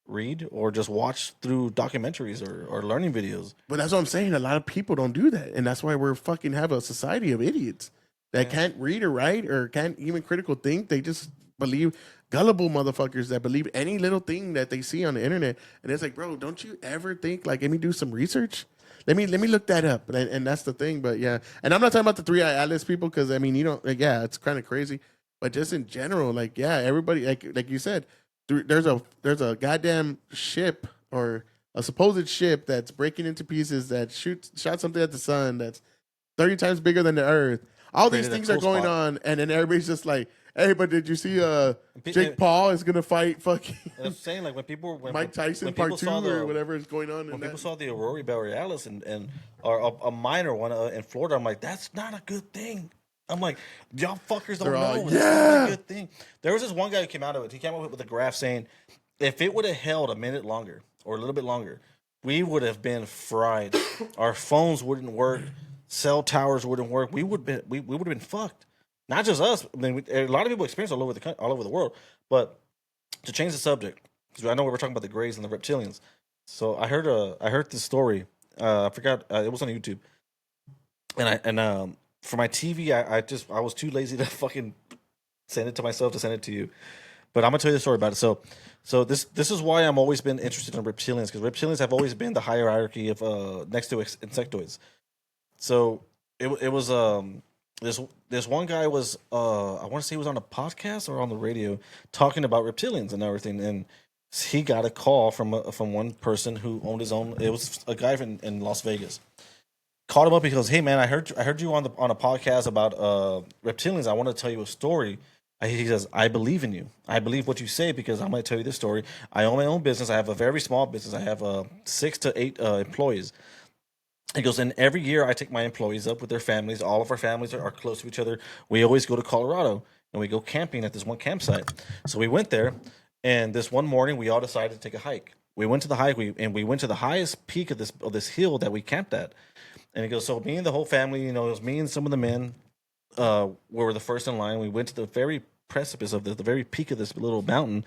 read or just watch through documentaries or learning videos. But that's what I'm saying. A lot of people don't do that, and that's why we're fucking have a society of idiots that can't read or write or can't even critical think. They just believe gullible motherfuckers that believe any little thing that they see on the internet. And it's like, bro, don't you ever think like, let me do some research? Let me look that up. And that's the thing. But yeah, and I'm not talking about the 3-eye atlas people because I mean, you know, like, yeah, it's kind of crazy. But just in general, like, yeah, everybody, like you said, there's a goddamn ship or a supposed ship that's breaking into pieces that shot something at the sun that's 30 times bigger than the Earth. All these Created a things are cool going spot. on, and then everybody's just like, "Hey, but did you see Jake Paul is gonna fight fucking And I'm saying like when Mike Tyson when part people 2 saw or whatever is going on?" When in people that. saw the Aurora Borealis and or a minor one in Florida, I'm like, that's not a good thing. I'm like, y'all fuckers don't They're all, know. That's not yeah. a good thing. There was this one guy who came out of it. He came up with a graph saying, if it would have held a minute longer or a little bit longer, we would have been fried. Our phones wouldn't work. Cell towers wouldn't work. We would have been fucked. Not just us. I mean, a lot of people experience all over the world. But to change the subject, because I know we were talking about the Greys and the Reptilians. So I heard this story. I forgot it was on YouTube, and for my TV, I was too lazy to fucking send it to myself to send it to you. But I'm gonna tell you the story about it. So this is why I'm always been interested in reptilians, because reptilians have always been the hierarchy of next to insectoids. So it was this one guy was I want to say he was on a podcast or on the radio talking about reptilians and everything, and he got a call from one person who owned his own. It was a guy in Las Vegas. Called him up because, hey man, I heard you on a podcast about reptilians. I want to tell you a story. He says, I believe in you. I believe what you say because I'm going to tell you this story. I own my own business. I have a very small business. I have 6 to 8 employees. He goes, and every year I take my employees up with their families. All of our families are close to each other. We always go to Colorado and we go camping at this one campsite. So we went there, and this one morning we all decided to take a hike. We went to the hike, we went to the highest peak of this hill that we camped at. And he goes, so me and the whole family, it was me and some of the men were the first in line. We went to the very precipice of the very peak of this little mountain,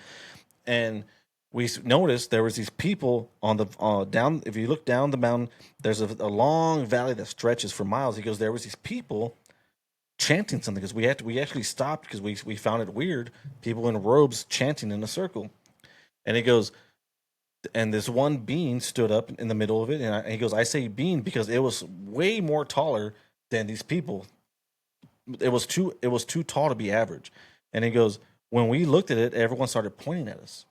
and we noticed there was these people on the down. If you look down the mountain, there's a long valley that stretches for miles. He goes, there was these people chanting something because we actually stopped because we found it weird. People in robes chanting in a circle, and he goes. And this one being stood up in the middle of it, and he goes, I say being because it was way more taller than these people. It was too tall to be average. And he goes, when we looked at it, everyone started pointing at us.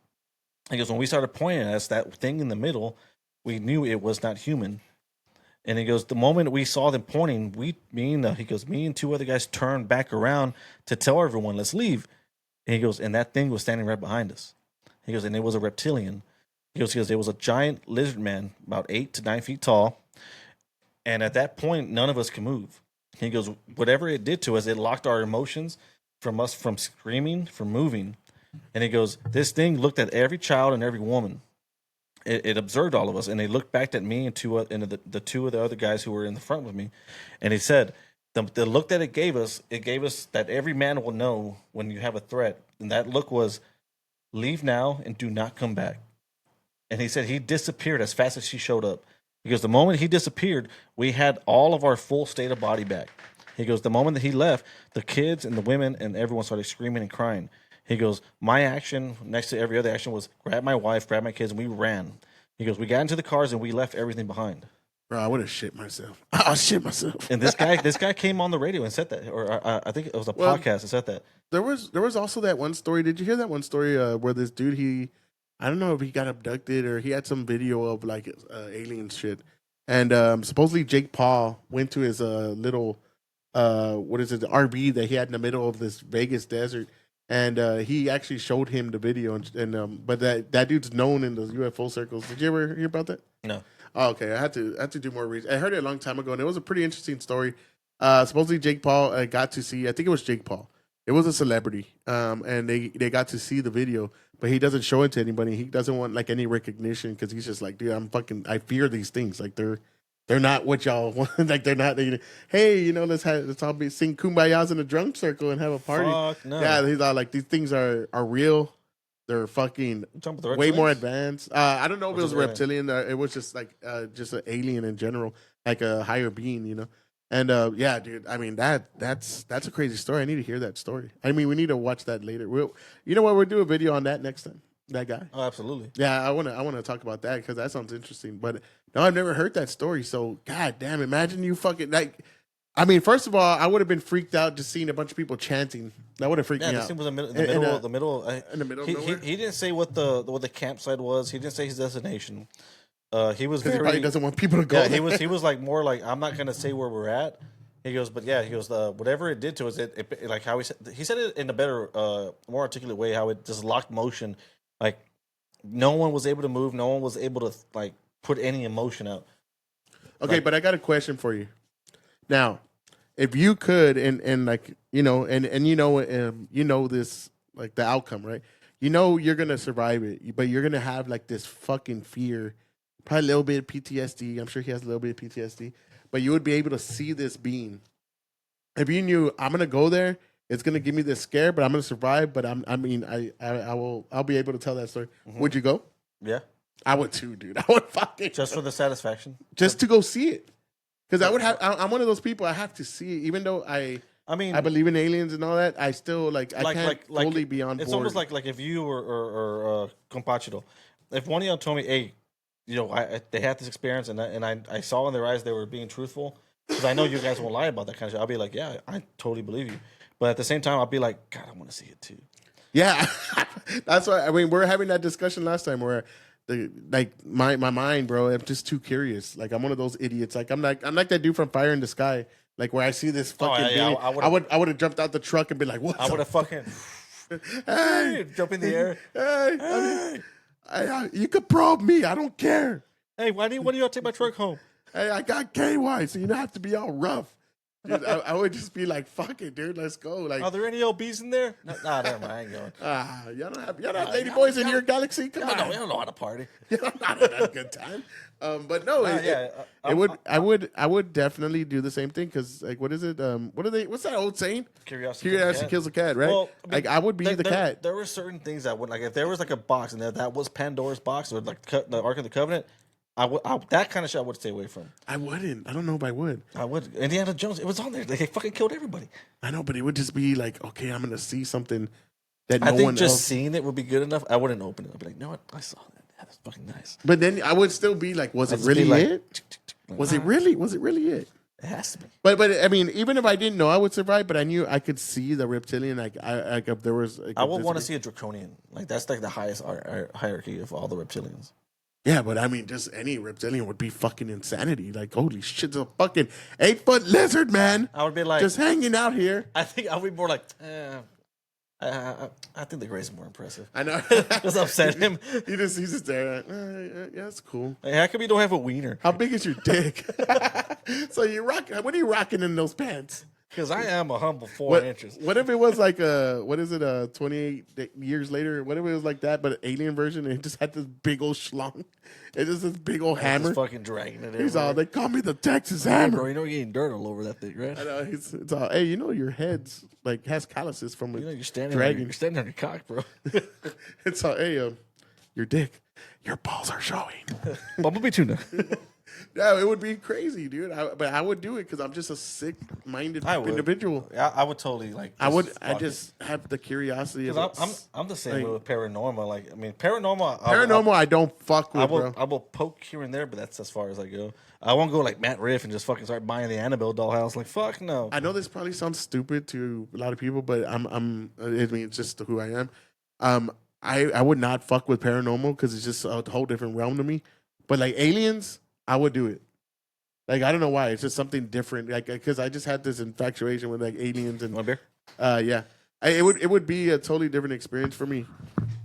He goes, when we started pointing at us, that thing in the middle, we knew it was not human. And he goes, the moment we saw them pointing, me and 2 other guys turned back around to tell everyone, let's leave. And he goes, and that thing was standing right behind us. He goes, and it was a reptilian. He goes, there was a giant lizard man, about 8 to 9 feet tall, and at that point, none of us could move. He goes, whatever it did to us, it locked our emotions from us from screaming, from moving. And he goes, this thing looked at every child and every woman. It observed all of us, and they looked back at me and the two of the other guys who were in the front with me. And he said, the look that it gave us that every man will know when you have a threat. And that look was, leave now and do not come back. And he said he disappeared as fast as he showed up. Because the moment he disappeared, we had all of our full state of body back. He goes, the moment that he left, the kids and the women and everyone started screaming and crying. He goes, my action next to every other action was grab my wife, grab my kids, and we ran. He goes, we got into the cars and we left everything behind. Bro, I would have shit myself. I shit myself. And this guy came on the radio and said that, or I think it was a podcast that said that. There was also that one story. Did you hear that one story where this dude, I don't know if he got abducted or he had some video of like alien shit. And supposedly Jake Paul went to his little, the RV that he had in the middle of this Vegas desert. And he actually showed him the video. But that dude's known in the UFO circles. Did you ever hear about that? No. Oh, okay. I had to do more research. I heard it a long time ago, and it was a pretty interesting story. Supposedly Jake Paul got to see, I think it was Jake Paul. It was a celebrity, and they got to see the video, but he doesn't show it to anybody. He doesn't want like any recognition because he's just like, dude, I fear these things. Like they're not what y'all want. Like they're not. Hey, let's all sing Kumbayas in a drunk circle and have a party. Fuck no. Yeah, he's all like, these things are real. They're fucking way more advanced. I don't know if it was a reptilian. It was just like just an alien in general, like a higher being, And yeah, dude. I mean that's a crazy story. I need to hear that story. I mean, we need to watch that later. You know what? We'll do a video on that next time. That guy. Oh, absolutely. Yeah, I wanna talk about that because that sounds interesting. But no, I've never heard that story. So god damn, imagine you fucking like. I mean, first of all, I would have been freaked out just seeing a bunch of people chanting. That would have freaked me out. Yeah, this thing was in the middle. In the middle of nowhere? He didn't say what the campsite was. He didn't say his destination. He was very, he probably doesn't want people to go. Yeah, there. he was like more like, I'm not gonna say where we're at. He goes, but yeah, he goes, whatever it did to us, it like how he said it in a better, more articulate way. How it just locked motion. Like no one was able to move. No one was able to like put any emotion out. Okay, but I got a question for you. Now, if you could, and like this, like the outcome, right? You're gonna survive it, but you're gonna have like this fucking fear, probably a little bit of PTSD. I'm sure he has a little bit of PTSD, but you would be able to see this being. If you knew I'm gonna go there, it's gonna give me this scare, but I'm gonna survive. But I'll be able to tell that story. Mm-hmm. Would you go? Yeah, I would too, dude. I would fucking just for the satisfaction, just to go see it. Because I'm one of those people. I have to see it, even though I believe in aliens and all that. I still I can't fully be on board. It's almost like if you or Compachito, if one of y'all told me, hey, they had this experience and I saw in their eyes they were being truthful, because I know you guys won't lie about that kind of shit. I'll be like, yeah, I totally believe you. But at the same time, I'll be like, God, I want to see it too. Yeah, that's why. I mean, we were having that discussion last time where. My mind, bro. I'm just too curious. Like I'm one of those idiots. Like I'm like that dude from Fire in the Sky. Like where I see this fucking. Being, I would have jumped out the truck and been like, "What?" I would have fucking. Hey, jump in the air. Hey, you could probe me. I don't care. Hey, why do y'all take my truck home? Hey, I got KY, so you don't have to be all rough. Dude, I would just be like, "Fuck it, dude, let's go." Like, are there any OBs in there? Nah, never mind. I ain't going. Y'all don't have lady boys in your galaxy. Come on, we don't know how to party. You're not at a good time. But no, I would definitely do the same thing because like, what is it? What's that old saying? Curiosity kills the cat, right? Well, I mean, I would be the cat. There were certain things that would, like, if there was like a box and that was Pandora's box or like the Ark of the Covenant. That kind of shit I would stay away from. I wouldn't. I don't know if I would. I would. Indiana Jones, it was on there. They fucking killed everybody. I know, but it would just be like, okay, I'm going to see something that I think just seeing it would be good enough. I wouldn't open it. I'd be like, you know what? I saw that. Yeah, that's fucking nice. But then I would still be like, was it really it? Was it really it? It has to be. But I mean, even if I didn't know I would survive, but I knew I could see the reptilian. Like if there was, I would want to see a draconian. Like that's like the highest hierarchy of all the reptilians. Yeah, but I mean, just any reptilian would be fucking insanity. Like, holy shit, it's a fucking 8-foot lizard, man. I would be like, just hanging out here. I think I would be more like, I think the gray's more impressive. I know. Just upset him. He's just there. Yeah, that's cool. Hey, how come you don't have a wiener? How big is your dick? So you rock. What are you rocking in those pants? Because I am a humble 4 inches. What if it was like what is it? 28 years later. What if it was like that, but an alien version, and it just had this big old schlong. It's just this big old hammer. Just fucking dragging it. He's all. They call me the Texas Hey, Hammer. bro, you know you're getting dirt all over that thing, right? I know. It's all. Hey, you know your head's like has calluses from You know you're standing dragging. You're standing on your cock, bro. It's all. Hey, your dick, your balls are showing. Bumblebee tuna. Yeah, it would be crazy, dude. But I would do it because I'm just a sick-minded individual. I would totally like. I just have the curiosity. I'm the same way with paranormal. Like, I mean, paranormal. I don't fuck with, bro. I will poke here and there, but that's as far as I go. I won't go like Matt Riff and just fucking start buying the Annabelle dollhouse. Like, fuck no. I know this probably sounds stupid to a lot of people, but I mean, it's just who I am. I would not fuck with paranormal because it's just a whole different realm to me. But like aliens, I would do it. Like, I don't know why. It's just something different. Like, because I just had this infatuation with like aliens and. Want a beer? Yeah. It would be a totally different experience for me.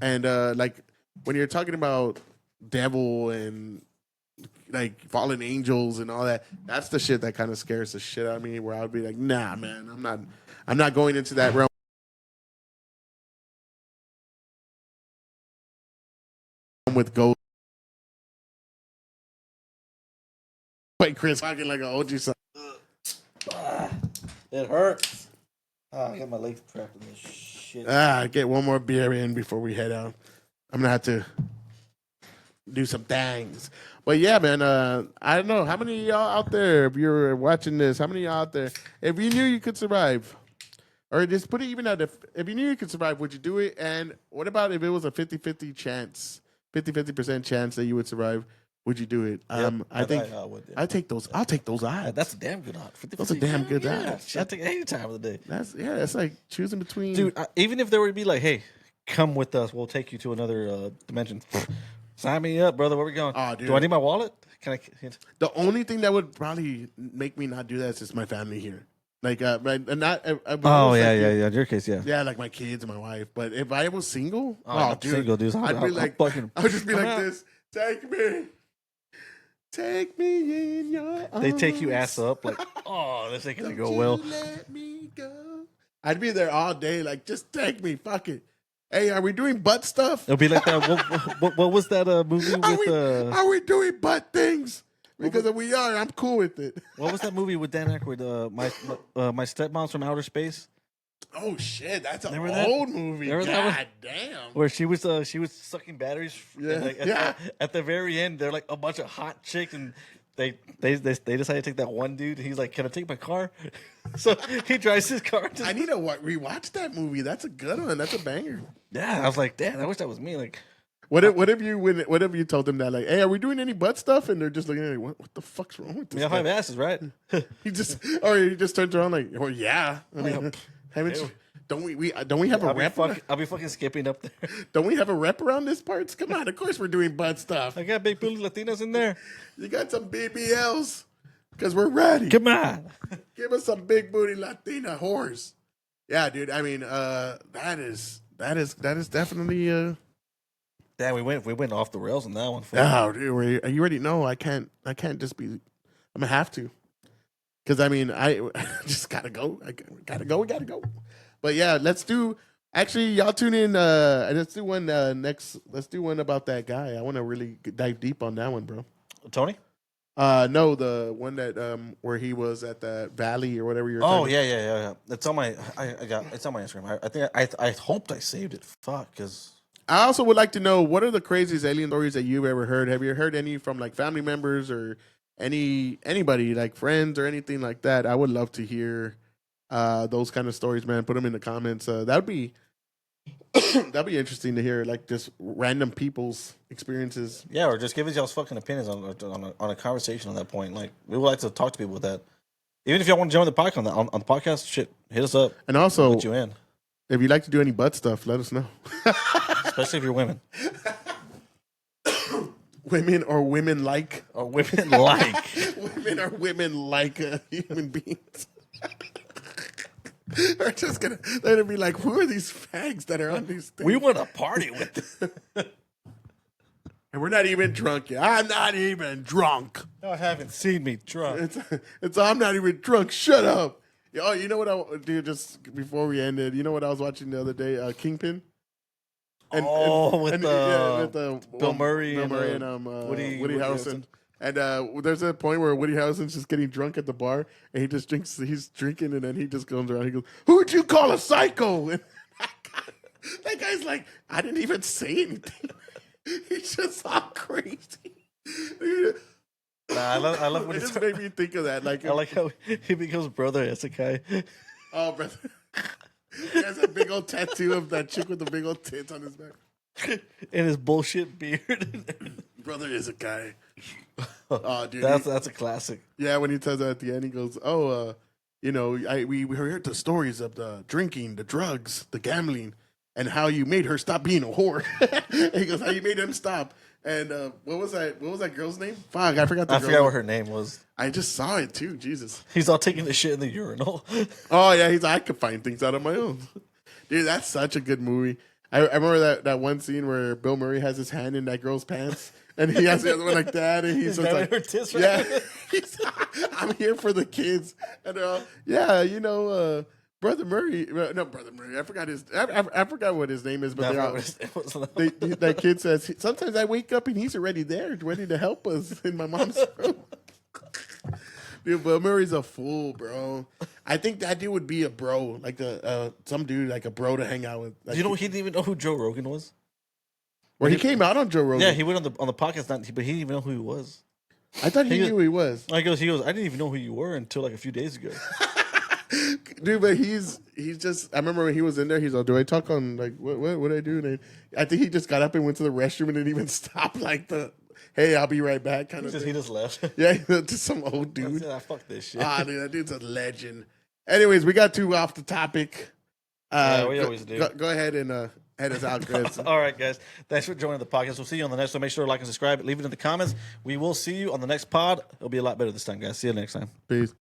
And like when you're talking about devil and like fallen angels and all that, that's the shit that kind of scares the shit out of me. Where I would be like, nah, man, I'm not going into that realm with ghosts. Wait, Chris, fucking like an OG son. It hurts. I got my legs trapped in this shit. Get one more beer in before we head out. I'm gonna have to do some things. But yeah, man, I don't know. How many of y'all out there, if you're watching this, how many of y'all out there, if you knew you could survive, or just put it even at if you knew you could survive, would you do it? And what about if it was a 50-50 chance, 50% chance that you would survive? Would you do it? Yep, I think I would. I take those. I'll take those odds. That's a damn good odds. Those are damn good odds. I take it any time of the day. That's like choosing between. Dude, even if there would be like, hey, come with us, we'll take you to another dimension. Sign me up, brother. Where we going? Oh, dude. Do I need my wallet? Can I? The only thing that would probably make me not do that is just my family here. Like, not. Oh yeah. In your case, yeah. Yeah, like my kids and my wife. But if I was single, dude, single, dude. I'd be like, I would just be like this. Take me in your arms. They take you ass up, like, oh, this ain't gonna go well. Let me go. I'd be there all day, like, just take me, fuck it. Hey, are we doing butt stuff? It'll be like that. What was that movie with? Are we doing butt things? Because if we are, I'm cool with it. What was that movie with Dan Aykroyd? My stepmom's from outer space. Oh shit, that's an old movie. God damn. Where she was sucking batteries. Yeah. At the very end, they're like a bunch of hot chicks, and they decided to take that one dude. He's like, "Can I take my car?" So he drives his car. I need to rewatch that movie. That's a good one. That's a banger. Yeah, I was like, damn, I wish that was me. Like, what if you told them that, like, hey, are we doing any butt stuff? And they're just looking at you, what the fuck's wrong with this? Yeah, 5 asses, right? he just turns around like, well, yeah. I mean, don't we have a rep? I'll be fucking skipping up there. Don't we have a rep around this parts? Come on, of course we're doing butt stuff. I got big booty Latinas in there. You got some BBLs? Because we're ready. Come on. Give us some big booty Latina whores. Yeah, dude. I mean, that is definitely Damn, we went off the rails on that one. Oh, dude, you already know I can't just be. I'm gonna have to. Because I mean, I just gotta go. We gotta go. But yeah, let's do. Actually, y'all tune in. Let's do one next. Let's do one about that guy. I want to really dive deep on that one, bro. Tony? No, the one that where he was at the valley or whatever you're. Oh yeah. It's on my. It's on my Instagram. I think I hoped I saved it. Fuck, because. I also would like to know, what are the craziest alien stories that you've ever heard? Have you heard any from like family members or anybody like friends or anything like that? I would love to hear those kind of stories, man. Put them in the comments. That'd be interesting to hear, like just random people's experiences. Yeah, or just give us y'all's fucking opinions on a conversation on that point. Like, we would like to talk to people with that. Even if y'all want to join the podcast on the podcast, shit, hit us up. And also, we'll put you in. If you'd like to do any butt stuff, let us know. Especially if you're women. Women or women like. Or women like. Women or women like human beings. They're just gonna be like, who are these fags that are on these things? We want to party with them. And we're not even drunk yet. I'm not even drunk. Y'all haven't seen me drunk. It's I'm not even drunk. Shut up. Oh, you know what I do just before we ended? You know what I was watching the other day? Kingpin. With Bill Murray and Woody Harrelson. And there's a point where Woody Harrelson's just getting drunk at the bar, and he just drinks. He's drinking, and then he just goes around. He goes, "Who'd you call a psycho?" And that guy's like, "I didn't even say anything." He's just all crazy. I love when it just made me think of that. Like, I like how he becomes brother Isekai. Oh, brother. He has a big old tattoo of that chick with the big old tits on his back. And his bullshit beard. Brother is a guy. Oh, dude. That's a classic. Yeah, when he says that at the end, he goes, we heard the stories of the drinking, the drugs, the gambling, and how you made her stop being a whore. He goes, how you made him stop. And what was that girl's name? Fuck, I forgot forgot what her name was. I just saw it too. Jesus. He's all taking the shit in the urinal. Oh yeah, I could find things out on my own. Dude, that's such a good movie. I remember that one scene where Bill Murray has his hand in that girl's pants, and he has the other one like that, and he's just like, her tits, right? yeah, I'm here for the kids, and Brother Murray, no, Brother Murray. I forgot what his name is, but that kid says, sometimes I wake up and he's already there, ready to help us in my mom's room. Dude, Bill Murray's a fool, bro. I think that dude would be a bro, like some dude, like a bro to hang out with. Like, he didn't even know who Joe Rogan was? Well, he came out on Joe Rogan. Yeah, he went on the podcast, but he didn't even know who he was. I thought he knew who he was. He goes, I didn't even know who you were until like a few days ago. Dude, but he's just. I remember when he was in there. He's like, "Do I talk on like what I do?" And I think he just got up and went to the restroom and didn't even stop. Like "Hey, I'll be right back" kind of. He just left. Yeah, just some old dude. Fuck this shit. Dude, that dude's a legend. Anyways, we got too off the topic. Yeah, we always do. Go ahead and head us out, Chris. All right, guys. Thanks for joining the podcast. We'll see you on the next one. Make sure to like and subscribe. Leave it in the comments. We will see you on the next pod. It'll be a lot better this time, guys. See you next time. Peace.